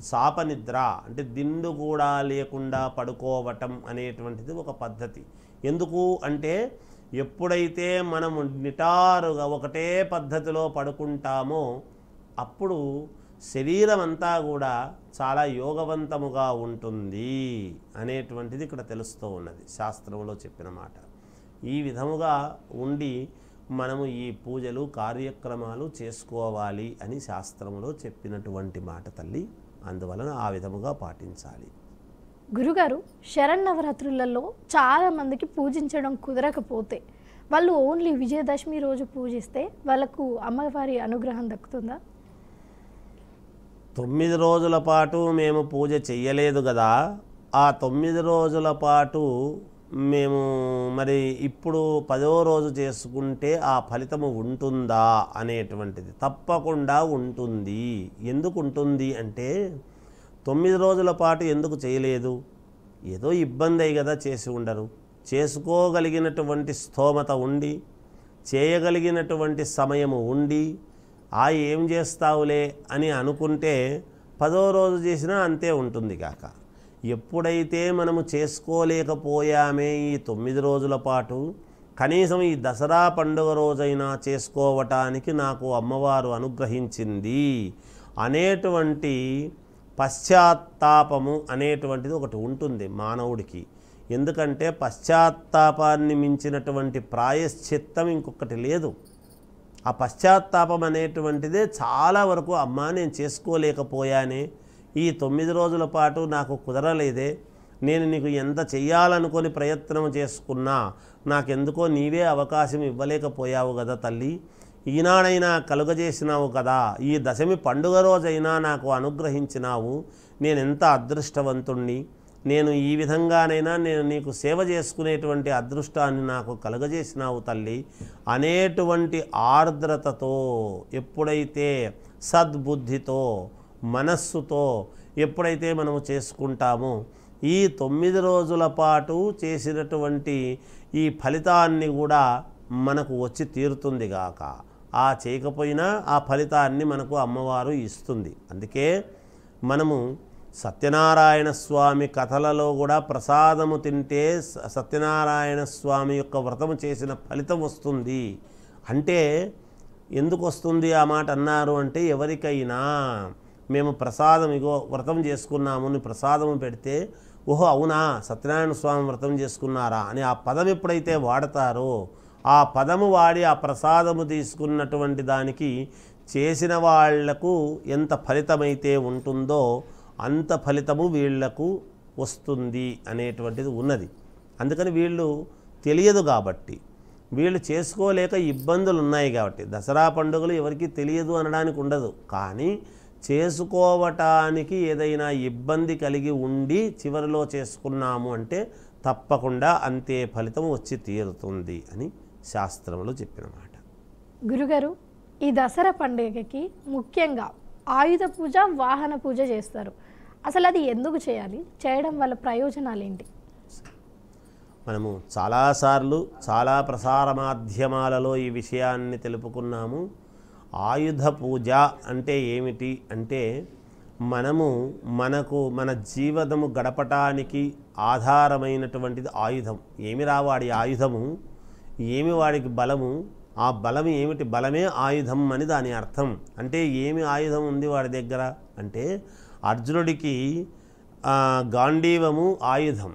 శాపనిద్ర అంటే దిండు కూడా లేకుండా పడుకోవటం అనేటువంటిది ఒక పద్ధతి. ఎందుకు అంటే ఎప్పుడైతే మనము నిటారుగా ఒకటే పద్ధతిలో పడుకుంటామో అప్పుడు శరీరం అంతా కూడా చాలా యోగవంతముగా ఉంటుంది అనేటువంటిది ఇక్కడ తెలుస్తూ ఉన్నది, శాస్త్రంలో చెప్పిన మాట. ఈ విధముగా ఉండి మనము ఈ పూజలు కార్యక్రమాలు చేసుకోవాలి అని శాస్త్రంలో చెప్పినటువంటి మాట తల్లి. అందువలన ఆ విధముగా పాటించాలి.
గురుగారు, శరన్నవరాత్రులలో చాలామందికి పూజించడం కుదరకపోతే వాళ్ళు ఓన్లీ విజయదశమి రోజు పూజిస్తే వాళ్ళకు అమ్మవారి అనుగ్రహం దక్కుతుందా?
9 రోజుల పాటు మేము పూజ చెయ్యలేదు కదా, ఆ 9 రోజుల పాటు మేము మరి ఇప్పుడు 10వ రోజు చేసుకుంటే ఆ ఫలితము ఉంటుందా అనేటువంటిది తప్పకుండా ఉంటుంది. ఎందుకు ఉంటుంది అంటే 9 రోజుల పాటు ఎందుకు చేయలేదు? ఏదో ఇబ్బంది అయ్యి కదా చేసి ఉండరు. చేసుకోగలిగినటువంటి స్థోమత ఉండి, చేయగలిగినటువంటి సమయము ఉండి, ఏం చేస్తావులే అని అనుకుంటే 10వ రోజు చేసినా అంతే ఉంటుంది కాక. ఎప్పుడైతే మనము చేసుకోలేకపోయామే ఈ 9 రోజుల పాటు, కనీసం ఈ దసరా పండుగ రోజైనా చేసుకోవటానికి నాకు అమ్మవారు అనుగ్రహించింది అనేటువంటి పశ్చాత్తాపము అనేటువంటిది ఒకటి ఉంటుంది మానవుడికి. ఎందుకంటే పశ్చాత్తాపాన్ని మించినటువంటి ప్రాయశ్చిత్తం ఇంకొకటి లేదు. ఆ పశ్చాత్తాపం అనేటువంటిదే చాలా వరకు, అమ్మా నేను చేసుకోలేకపోయానే, ఈ 9 రోజుల పాటు నాకు కుదరలేదే, నేను నీకు ఎంత చెయ్యాలనుకొని ప్రయత్నం చేసుకున్నా నాకెందుకో నీవే అవకాశం ఇవ్వలేకపోయావు కదా తల్లి, ఈనాడైనా కలుగజేసినావు కదా, ఈ దశమి పండుగ రోజైనా నాకు అనుగ్రహించినావు, నేనెంత అదృష్టవంతుణ్ణి, నేను ఈ విధంగానైనా నేను నీకు సేవ చేసుకునేటువంటి అదృష్టాన్ని నాకు కలుగజేసినావు తల్లి అనేటువంటి ఆర్ద్రతతో ఎప్పుడైతే సద్బుద్ధితో మనస్సుతో ఎప్పుడైతే మనము చేసుకుంటామో ఈ 9 రోజుల పాటు చేసినటువంటి ఈ ఫలితాన్ని కూడా మనకు వచ్చి తీరుతుంది గాక. చేయకపోయినా ఆ ఫలితాన్ని మనకు అమ్మవారు ఇస్తుంది. అందుకే మనము సత్యనారాయణ స్వామి కథలలో కూడా ప్రసాదము తింటే సత్యనారాయణ స్వామి యొక్క వ్రతము చేసిన ఫలితం వస్తుంది అంటే ఎందుకు వస్తుంది ఆ మాట అన్నారు అంటే, ఎవరికైనా మేము ప్రసాదం ఇగో వ్రతం చేసుకున్నాము అని ప్రసాదము పెడితే, ఓహో అవునా సత్యనారాయణ స్వామి వ్రతం చేసుకున్నారా అని ఆ పదం ఎప్పుడైతే వాడతారో, ఆ పదము వాడి ఆ ప్రసాదము తీసుకున్నటువంటి దానికి చేసిన వాళ్లకు ఎంత ఫలితమైతే ఉంటుందో అంత ఫలితము వీళ్లకు వస్తుంది అనేటువంటిది ఉన్నది. అందుకని వీళ్ళు తెలియదు కాబట్టి, వీళ్ళు చేసుకోలేక ఇబ్బందులు ఉన్నాయి కాబట్టి, దసరా పండుగలు ఎవరికి తెలియదు అనడానికి ఉండదు. కానీ చేసుకోవటానికి ఏదైనా ఇబ్బంది కలిగి ఉండి చివరిలో చేసుకున్నాము అంటే తప్పకుండా అంతే ఫలితం వచ్చి తీరుతుంది అని శాస్త్రంలో చెప్పిన మాట.
గురుగారు, ఈ దసరా పండుగకి ముఖ్యంగా ఆయుధ పూజ, వాహన పూజ చేస్తారు. అసలు అది ఎందుకు చేయాలి? చేయడం వల్ల ప్రయోజనాలు ఏంటి?
మనము చాలాసార్లు చాలా ప్రసార మాధ్యమాలలో ఈ విషయాన్ని తెలుపుకున్నాము. ఆయుధ పూజ అంటే ఏమిటి అంటే, మన జీవితము గడపటానికి ఆధారమైనటువంటిది ఆయుధం. ఏమి వాడి ఆయుధము, ఏమి వాడికి బలము, ఆ బలం ఏమిటి, బలమే ఆయుధం అని దాని అర్థం. అంటే ఏమి ఆయుధం ఉంది వాడి దగ్గర అంటే, అర్జునుడికి గాంధీవము ఆయుధం,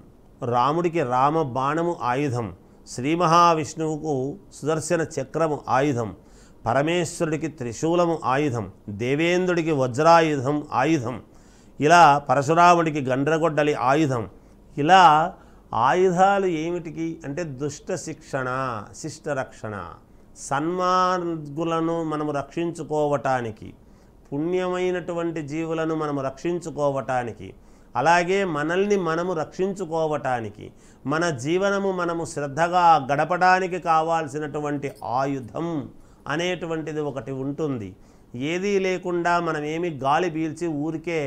రాముడికి రామ బాణము ఆయుధం, శ్రీ మహావిష్ణువుకు సుదర్శన చక్రము ఆయుధం, పరమేశ్వరుడికి త్రిశూలము ఆయుధం, దేవేంద్రుడికి వజ్రాయుధం ఆయుధం, ఇలా పరశురాముడికి గండ్రగొడ్డలి ఆయుధం. ఇలా ఆయుధాలు ఏమిటికి అంటే దుష్ట శిక్షణ, శిష్ట రక్షణ, సన్మార్గులను మనము రక్షించుకోవటానికి, పుణ్యమైనటువంటి జీవులను మనము రక్షించుకోవటానికి, అలాగే మనల్ని మనము రక్షించుకోవటానికి, మన జీవనము మనము శ్రద్ధగా గడపడానికి కావాల్సినటువంటి ఆయుధం అనేటువంటిది ఒకటి ఉంటుంది. ఏదీ లేకుండా మనం ఏమి గాలి పీల్చి ఊరికే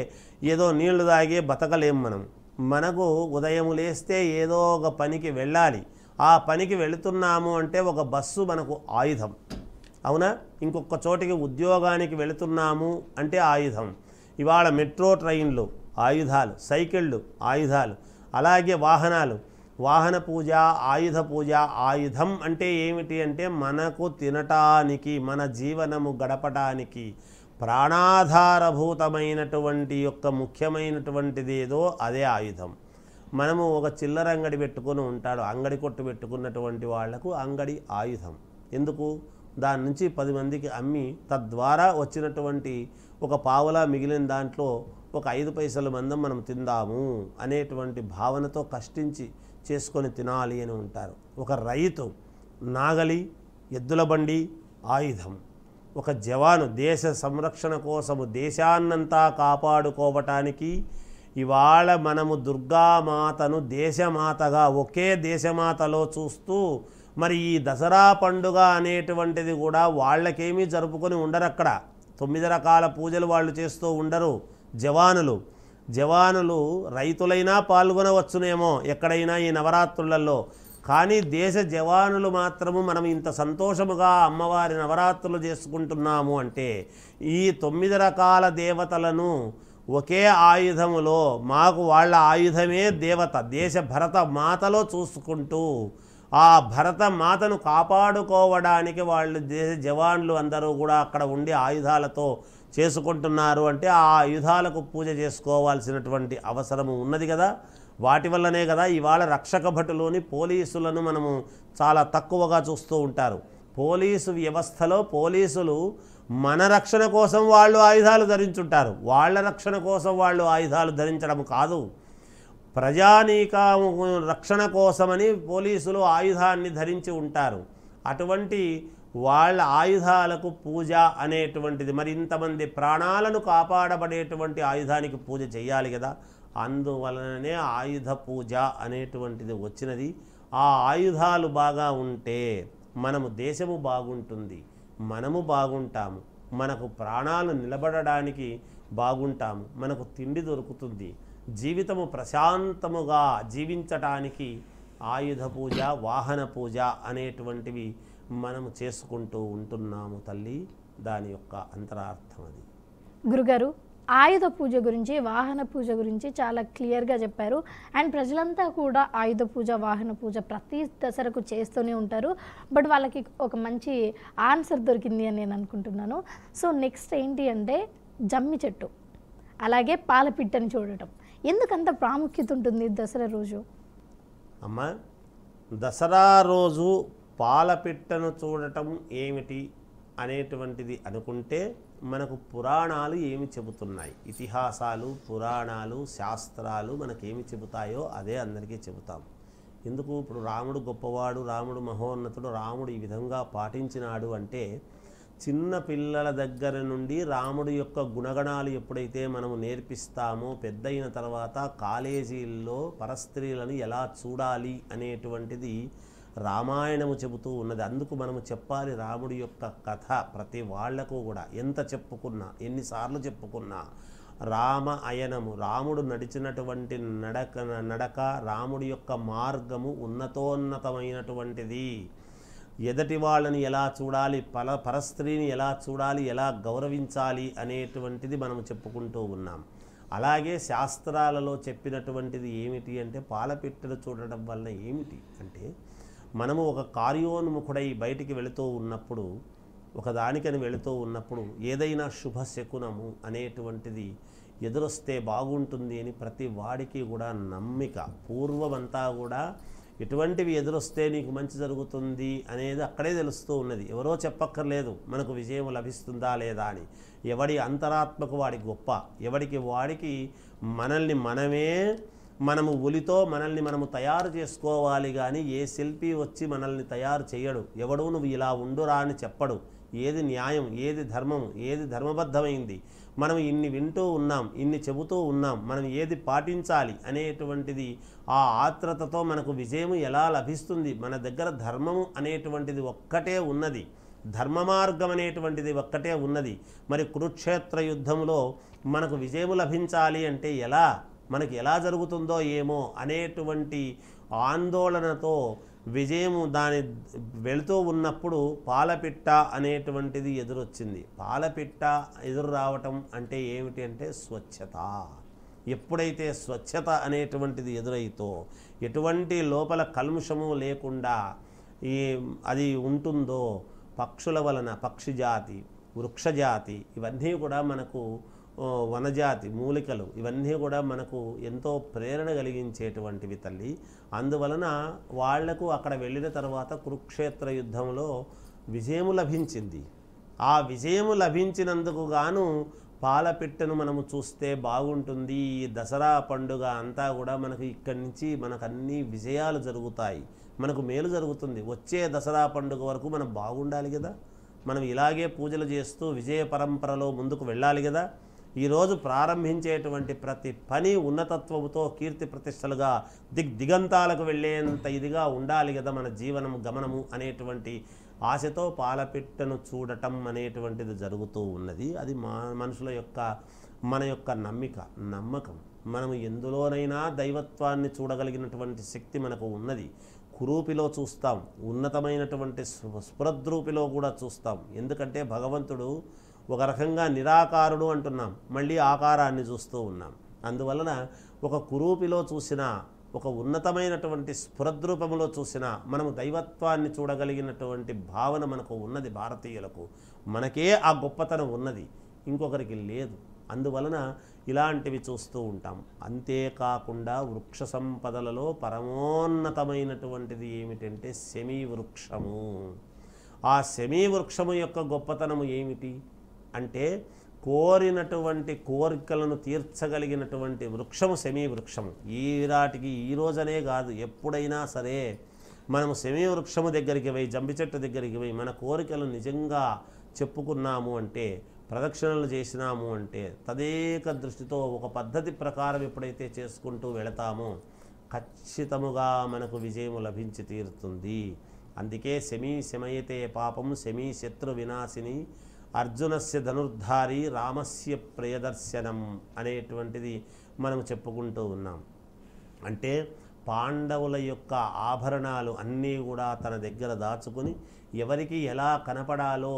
ఏదో నీళ్లు తాగే బతకలేం. మనకు ఉదయం లేస్తే ఏదో ఒక పనికి వెళ్ళాలి. ఆ పనికి వెళుతున్నాము అంటే ఒక బస్సు మనకు ఆయుధం, అవునా? ఇంకొక చోటికి ఉద్యోగానికి వెళుతున్నాము అంటే ఆయుధం. ఇవాళ మెట్రో ట్రైన్లు ఆయుధాలు, సైకిళ్ళు ఆయుధాలు, అలాగే వాహనాలు, వాహన పూజ, ఆయుధ పూజ. ఆయుధం అంటే ఏమిటి అంటే మనకు తినటానికి, మన జీవనము గడపడానికి ప్రాణాధారభూతమైనటువంటి యొక్క ముఖ్యమైనటువంటిది ఏదో అదే ఆయుధం. మనము ఒక చిల్లర అంగడి పెట్టుకొని ఉంటాడు, అంగడి కొట్టు పెట్టుకున్నటువంటి వాళ్లకు అంగడి ఆయుధం. ఎందుకు? దాని నుంచి 10 మందికి అమ్మి తద్వారా వచ్చినటువంటి ఒక పావలా మిగిలిన దాంట్లో ఒక 5 పైసల మందం మనం తిందాము అనేటువంటి భావనతో కష్టించి చేసుకొని తినాలి అని ఉంటారు. ఒక రైతు నాగలి, ఎద్దుల బండి ఆయుధం. ఒక జవాను దేశ సంరక్షణ కోసము, దేశాన్నంతా కాపాడుకోవటానికి ఇవాళ మనము దుర్గామాతను దేశమాతగా ఒకే దేశమాతలో చూస్తూ, మరి ఈ దసరా పండుగ అనేటువంటిది కూడా వాళ్ళకేమీ జరుపుకొని ఉండరు. అక్కడ 9 రకాల పూజలు వాళ్ళు చేస్తూ ఉండరు. జవానులు రైతులైనా పాల్గొనవచ్చునేమో ఎక్కడైనా ఈ నవరాత్రులలో, కానీ దేశ జవానులు మాత్రము మనం ఇంత సంతోషముగా అమ్మవారి నవరాత్రులు చేసుకుంటున్నాము అంటే ఈ 9 రకాల దేవతలను ఒకే ఆయుధములో, మాకు వాళ్ళ ఆయుధమే దేవత, దేశ భరత మాతలో చూసుకుంటూ ఆ భరత మాతను కాపాడుకోవడానికి వాళ్ళు దేశ జవాన్లు అందరూ కూడా అక్కడ ఉండి ఆయుధాలతో చేసుకుంటున్నారు అంటే ఆ ఆయుధాలకు పూజ చేసుకోవాల్సినటువంటి అవసరము ఉన్నది కదా. వాటి వల్లనే కదా ఇవాళ రక్షక భటులోని పోలీసులను మనము చాలా తక్కువగా చూస్తూ ఉంటారు. పోలీసు వ్యవస్థలో పోలీసులు మన రక్షణ కోసం వాళ్ళు ఆయుధాలు ధరించుంటారు, వాళ్ళ రక్షణ కోసం వాళ్ళు ఆయుధాలు ధరించడం కాదు. ప్రజానీక రక్షణ కోసమని పోలీసులు ఆయుధాన్ని ధరించి ఉంటారు. అటువంటి వాళ్ళ ఆయుధాలకు పూజ అనేటువంటిది, మరి ఇంతమంది ప్రాణాలను కాపాడబడేటువంటి ఆయుధానికి పూజ చేయాలి కదా. అందువలననే ఆయుధ పూజ అనేటువంటిది వచ్చినది. ఆ ఆయుధాలు బాగా ఉంటే మనము దేశము బాగుంటుంది, మనము బాగుంటాము, మనకు ప్రాణాలు నిలబడడానికి బాగుంటాము, మనకు తిండి దొరుకుతుంది, జీవితము ప్రశాంతముగా జీవించటానికి ఆయుధ పూజ, వాహన పూజ అనేటువంటివి మనము చేసుకుంటూ ఉంటున్నాము తల్లి. దాని యొక్క అంతరార్థం అది.
గురుగారు, ఆయుధ పూజ గురించి, వాహన పూజ గురించి చాలా క్లియర్గా చెప్పారు. అండ్ ప్రజలంతా కూడా ఆయుధ పూజ, వాహన పూజ ప్రతి దసరకు చేస్తూనే ఉంటారు. బట్ వాళ్ళకి ఒక మంచి ఆన్సర్ దొరికింది అని నేను అనుకుంటున్నాను. సో నెక్స్ట్ ఏంటి అంటే జమ్మి చెట్టు, అలాగే పాలపిట్టని చూడటం. ఎందుకంత ప్రాముఖ్యత ఉంటుంది దసరా రోజు?
అమ్మ, దసరా రోజు పాలపిట్టను చూడటం ఏమిటి అనేటువంటిది అనుకుంటే మనకు పురాణాలు ఏమి చెబుతున్నాయి, ఇతిహాసాలు, పురాణాలు, శాస్త్రాలు మనకేమి చెబుతాయో అదే అందరికీ చెబుతాం. ఎందుకు ఇప్పుడు రాముడు గొప్పవాడు, రాముడు మహోన్నతుడు, రాముడు ఈ విధంగా పాటించినాడు అంటే చిన్న పిల్లల దగ్గర నుండి రాముడి యొక్క గుణగణాలు ఎప్పుడైతే మనము నేర్పిస్తామో పెద్దయిన తర్వాత కాలేజీల్లో పరస్త్రీలను ఎలా చూడాలి అనేటువంటిది రామాయణము చెబుతూ ఉన్నది. అందుకు మనము చెప్పాలి రాముడి యొక్క కథ ప్రతి వాళ్లకు కూడా. ఎంత చెప్పుకున్నా, ఎన్నిసార్లు చెప్పుకున్నా రామ అయనము, రాముడు నడిచినటువంటి నడక రాముడి యొక్క మార్గము ఉన్నతోన్నతమైనటువంటిది. ఎదటి వాళ్ళని ఎలా చూడాలి, పరస్త్రీని ఎలా చూడాలి, ఎలా గౌరవించాలి అనేటువంటిది మనం చెప్పుకుంటూ ఉన్నాం. అలాగే శాస్త్రాలలో చెప్పినటువంటిది ఏమిటి అంటే పాలపిట్టలు చూడడం వల్ల ఏమిటి అంటే మనము ఒక కార్యోన్ముఖుడై బయటికి వెళుతూ ఉన్నప్పుడు, ఒకదానికని వెళుతూ ఉన్నప్పుడు ఏదైనా శుభశకునము అనేటువంటిది ఎదురొస్తే బాగుంటుంది అని ప్రతి వాడికి కూడా నమ్మిక. పూర్వమంతా కూడా ఎటువంటివి ఎదురొస్తే నీకు మంచి జరుగుతుంది అనేది అక్కడే తెలుస్తూ ఉన్నది. ఎవరో చెప్పక్కర్లేదు మనకు విజయం లభిస్తుందా లేదా అని. ఎవడి అంతరాత్మకు వాడి గొప్ప, ఎవడికి వాడికి మనము ఉలితో మనల్ని మనము తయారు చేసుకోవాలి. కానీ ఏ శిల్పి వచ్చి మనల్ని తయారు చేయడు. ఎవడు నువ్వు ఇలా ఉండురా అని చెప్పడు. ఏది న్యాయం, ఏది ధర్మం, ఏది ధర్మబద్ధమైంది, మనం ఇన్ని వింటూ ఉన్నాం, ఇన్ని చెబుతూ ఉన్నాం, మనం ఏది పాటించాలి అనేటువంటిది ఆ ఆత్రతతో మనకు విజయం ఎలా లభిస్తుంది. మన దగ్గర ధర్మము అనేటువంటిది ఒక్కటే ఉన్నది, ధర్మ మార్గం అనేటువంటిది ఒక్కటే ఉన్నది. మరి కురుక్షేత్ర యుద్ధంలో మనకు విజయం లభించాలి అంటే ఎలా, మనకి ఎలా జరుగుతుందో ఏమో అనేటువంటి ఆందోళనతో విజయము దాని వెళుతూ ఉన్నప్పుడు పాలపిట్ట అనేటువంటిది ఎదురొచ్చింది. పాలపిట్ట ఎదురు రావటం అంటే ఏమిటి అంటే స్వచ్ఛత. ఎప్పుడైతే స్వచ్ఛత అనేటువంటిది ఎదురైతో ఎటువంటి లోపల కల్ముషము లేకుండా అది ఉంటుందో పక్షుల వలన పక్షిజాతి, వృక్షజాతి ఇవన్నీ కూడా మనకు వనజాతి మూలికలు ఇవన్నీ కూడా మనకు ఎంతో ప్రేరణ కలిగించేటువంటివి తల్లి. అందువలన వాళ్లకు అక్కడ వెళ్ళిన తర్వాత కురుక్షేత్ర యుద్ధంలో విజయము లభించింది. ఆ విజయము లభించినందుకు గాను పాలపిట్టను మనము చూస్తే బాగుంటుంది. ఈ దసరా పండుగ అంతా కూడా మనకు ఇక్కడి నుంచి మనకు అన్ని విజయాలు జరుగుతాయి, మనకు మేలు జరుగుతుంది. వచ్చే దసరా పండుగ వరకు మనం బాగుండాలి కదా, మనం ఇలాగే పూజలు చేస్తూ విజయ పరంపరలో ముందుకు వెళ్ళాలి కదా. ఈరోజు ప్రారంభించేటువంటి ప్రతి పని ఉన్నతత్వముతో కీర్తి ప్రతిష్టలుగా దిగంతాలకు వెళ్ళేంత ఇదిగా ఉండాలి కదా మన జీవనం గమనము అనేటువంటి ఆశతో పాలపిట్టను చూడటం అనేటువంటిది జరుగుతూ ఉన్నది. అది మనుషుల యొక్క మన యొక్క నమ్మకం. మనము ఎందులోనైనా దైవత్వాన్ని చూడగలిగినటువంటి శక్తి మనకు ఉన్నది. కురూపిలో చూస్తాం, ఉన్నతమైనటువంటి స్ఫురద్రూపిలో కూడా చూస్తాం. ఎందుకంటే భగవంతుడు ఒక రకంగా నిరాకారుడు అంటున్నాం, మళ్ళీ ఆకారాన్ని చూస్తూ ఉన్నాం. అందువలన ఒక కురూపిలో చూసినా, ఒక ఉన్నతమైనటువంటి స్ఫురద్రూపంలో చూసినా మనము దైవత్వాన్ని చూడగలిగినటువంటి భావన మనకు ఉన్నది. భారతీయులకు మనకే ఆ గొప్పతనం ఉన్నది, ఇంకొకరికి లేదు. అందువలన ఇలాంటివి చూస్తూ ఉంటాం. అంతేకాకుండా వృక్ష సంపదలలో పరమోన్నతమైనటువంటిది ఏమిటంటే శమీ వృక్షము. ఆ శమీ వృక్షము యొక్క గొప్పతనము ఏమిటి అంటే కోరినటువంటి కోరికలను తీర్చగలిగినటువంటి వృక్షము శమీ వృక్షము. ఈ రోజనే కాదు, ఎప్పుడైనా సరే మనము శమీ వృక్షము దగ్గరికి పోయి, జంబి చెట్టు దగ్గరికి పోయి మన కోరికలు నిజంగా చెప్పుకున్నాము అంటే, ప్రదక్షిణలు చేసినాము అంటే, తదేక దృష్టితో ఒక పద్ధతి ప్రకారం ఎప్పుడైతే చేసుకుంటూ వెళతామో ఖచ్చితముగా మనకు విజయము లభించి తీరుతుంది. అందుకే శమయతే పాపం శమీ శత్రు వినాశిని అర్జునస్య ధనుర్ధారి రామస్య ప్రియదర్శనం అనేటువంటిది మనం చెప్పుకుంటూ ఉన్నాం. అంటే పాండవుల యొక్క ఆభరణాలు అన్నీ కూడా తన దగ్గర దాచుకుని ఎవరికి ఎలా కనపడాలో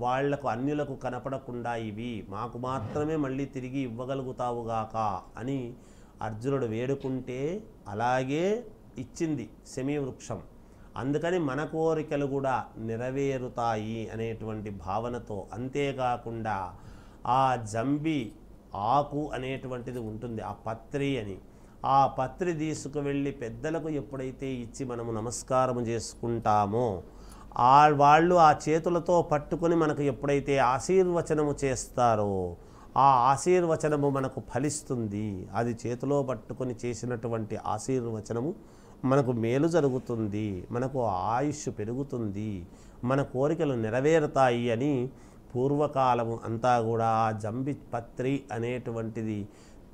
వాళ్లకు అన్యులకు కనపడకుండా ఇవి మాకు మాత్రమే మళ్ళీ తిరిగి ఇవ్వగలుగుతావుగాక అని అర్జునుడు వేడుకుంటే అలాగే ఇచ్చింది శమీ వృక్షం. అందుకని మన కోరికలు కూడా నెరవేరుతాయి అనేటువంటి భావనతో. అంతేకాకుండా ఆ జంబి ఆకు అనేటువంటిది ఉంటుంది, ఆ పత్రి అని, ఆ పత్రి తీసుకువెళ్ళి పెద్దలకు ఎప్పుడైతే ఇచ్చి మనము నమస్కారం చేసుకుంటామో వాళ్ళు ఆ చేతులతో పట్టుకొని మనకు ఎప్పుడైతే ఆశీర్వచనము చేస్తారో ఆ ఆశీర్వచనము మనకు ఫలిస్తుంది. అది చేతిలో పట్టుకొని చేసినటువంటి ఆశీర్వచనము మనకు మేలు జరుగుతుంది, మనకు ఆయుష్ పెరుగుతుంది, మన కోరికలు నెరవేరుతాయి అని పూర్వకాలము అంతా కూడా ఆ జంబి పత్రి అనేటువంటిది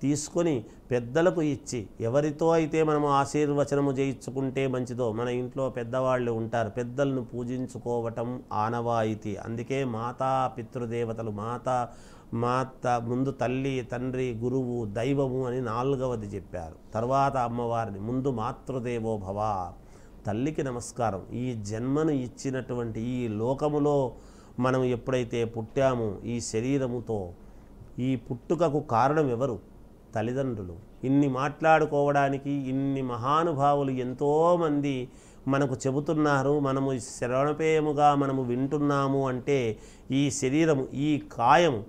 తీసుకొని పెద్దలకు ఇచ్చి, ఎవరితో అయితే మనము ఆశీర్వచనము చేయించుకుంటే మంచిదో, మన ఇంట్లో పెద్దవాళ్ళు ఉంటారు, పెద్దలను పూజించుకోవటం ఆనవాయితీ. అందుకే మాతా పితృదేవతలు, మాత ముందు తల్లి, తండ్రి, గురువు, దైవము అని 4వది చెప్పారు. తర్వాత అమ్మవారిని, ముందు మాతృదేవో భవ, తల్లికి నమస్కారం. ఈ జన్మను ఇచ్చినటువంటి ఈ లోకములో మనం ఎప్పుడైతే పుట్టామో ఈ శరీరముతో, ఈ పుట్టుకకు కారణం ఎవరు? తల్లిదండ్రులు. ఇన్ని మాట్లాడుకోవడానికి ఇన్ని మహానుభావులు ఎంతోమంది మనకు చెబుతున్నారు, మనము శ్రవణపేయముగా మనము వింటున్నాము అంటే ఈ శరీరము, ఈ కాయము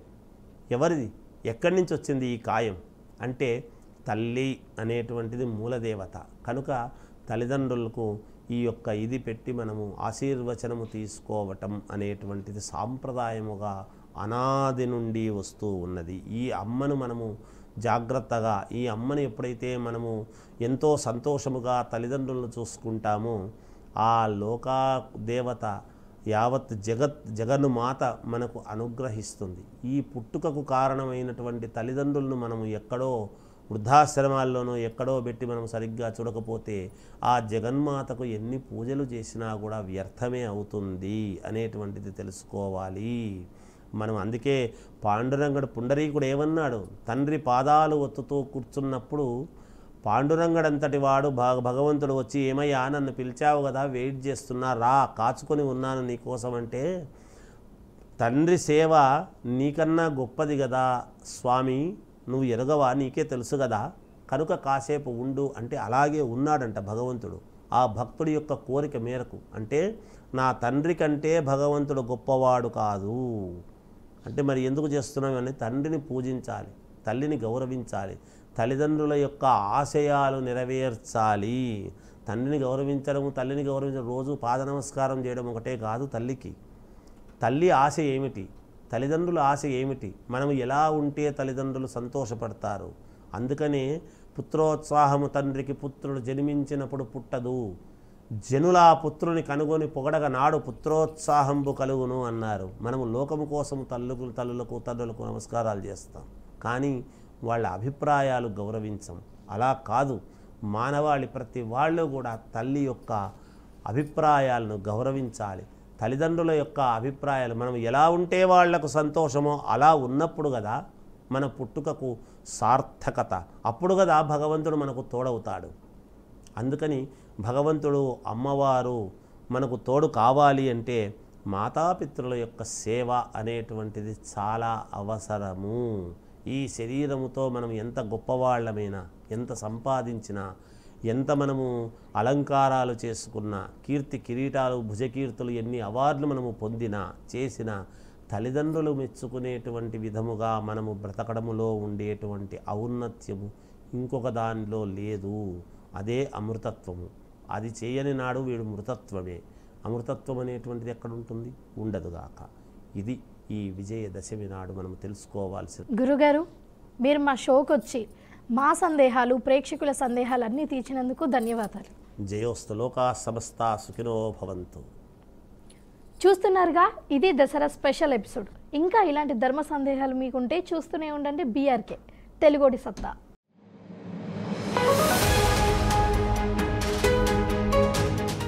ఎవరిది? ఎక్కడి నుంచి వచ్చింది ఈ కాయం అంటే తల్లి అనేటువంటిది మూలదేవత. కనుక తల్లిదండ్రులకు ఈ యొక్క ఇది పెట్టి మనము ఆశీర్వచనము తీసుకోవటం అనేటువంటిది సాంప్రదాయముగా అనాది నుండి వస్తూ ఉన్నది. ఈ అమ్మను మనము జాగ్రత్తగా, ఈ అమ్మని ఎప్పుడైతే మనము ఎంతో సంతోషముగా తల్లిదండ్రులను చూసుకుంటామో ఆ లోకా దేవత యావత్ జగన్మాత మనకు అనుగ్రహిస్తుంది. ఈ పుట్టుకకు కారణమైనటువంటి తల్లిదండ్రులను మనము ఎక్కడో వృద్ధాశ్రమాల్లోనూ ఎక్కడో పెట్టి మనం సరిగ్గా చూడకపోతే ఆ జగన్మాతకు ఎన్ని పూజలు చేసినా కూడా వ్యర్థమే అవుతుంది అనేటువంటిది తెలుసుకోవాలి మనం. అందుకే పాండురంగడు పుండరీకుడు ఏమన్నాడు? తండ్రి పాదాలు ఒత్తుతూ కూర్చున్నప్పుడు పాండురంగడంతటి వాడు భగవంతుడు వచ్చి, ఏమయ్యా నన్ను పిలిచావు కదా, వెయిట్ చేస్తున్నా, రా, కాచుకొని ఉన్నాను నీకోసం అంటే, తండ్రి సేవ నీకన్నా గొప్పది కదా స్వామి, నువ్వు ఎరగవా, నీకే తెలుసు కదా, కనుక కాసేపు ఉండు అంటే అలాగే ఉన్నాడంట భగవంతుడు. ఆ భక్తుడి యొక్క కోరిక మేరకు. అంటే నా తండ్రి కంటే భగవంతుడు గొప్పవాడు కాదు అంటే మరి ఎందుకు చేస్తున్నామని, తండ్రిని పూజించాలి, తల్లిని గౌరవించాలి, తల్లిదండ్రుల యొక్క ఆశయాలు నెరవేర్చాలి. తండ్రిని గౌరవించడం, తల్లిని గౌరవించడం, రోజు పాద నమస్కారం చేయడం ఒకటే కాదు. తల్లి ఆశ ఏమిటి, తల్లిదండ్రుల ఆశ ఏమిటి, మనం ఎలా ఉంటే తల్లిదండ్రులు సంతోషపడతారు. అందుకనే పుత్రోత్సాహము తండ్రికి పుత్రుడు జన్మించినప్పుడు పుట్టదు, జనులా పుత్రుని కనుగొని పొగడగ నాడు పుత్రోత్సాహంబు కలుగును అన్నారు. మనము లోకము కోసం తల్లులకు తండ్రులకు నమస్కారాలు చేస్తాం, కానీ వాళ్ళ అభిప్రాయాలు గౌరవించం. అలా కాదు, మానవాళి ప్రతి వాళ్ళు కూడా తల్లి యొక్క అభిప్రాయాలను గౌరవించాలి. తల్లిదండ్రుల యొక్క అభిప్రాయాలు, మనం ఎలా ఉంటే వాళ్లకు సంతోషమో అలా ఉన్నప్పుడు కదా మన పుట్టుకకు సార్థకత, అప్పుడు కదా భగవంతుడు మనకు తోడవుతాడు. అందుకని భగవంతుడు, అమ్మవారు మనకు తోడు కావాలి అంటే మాతాపితృల యొక్క సేవ అనేటువంటిది చాలా అవసరము. ఈ శరీరముతో మనం ఎంత గొప్పవాళ్ళమైనా, ఎంత సంపాదించినా, ఎంత మనము అలంకారాలు చేసుకున్నా, కీర్తి కిరీటాలు, భుజకీర్తులు, ఎన్ని అవార్డులు మనము పొందినా చేసినా, తల్లిదండ్రులు మెచ్చుకునేటువంటి విధముగా మనము బ్రతకడములో ఉండేటువంటి ఔన్నత్యము ఇంకొక దానిలో లేదు. అదే అమృతత్వము. అది చేయని నాడు వీడు మృతత్వమే. అమృతత్వం అనేటువంటిది ఎక్కడుంటుంది? ఉండదుగాక. ఇది ఈ విజయదశమి నాడు మనం తెలుసుకోవాల్సి.
గురుగారు, మీరు మా షోకి వచ్చి మా సందేహాలు, ప్రేక్షకుల సందేహాలన్నీ తీర్చినందుకు ధన్యవాదాలు.
జయోస్తు లోకా సమస్తా సుఖినో భవంతు.
చూస్తున్నారుగా, ఇది దసరా స్పెషల్ ఎపిసోడ్. ఇంకా ఇలాంటి ధర్మ సందేహాలు మీకుంటే చూస్తూనే ఉండండి బీఆర్కే తెలుగోడి సత్తా.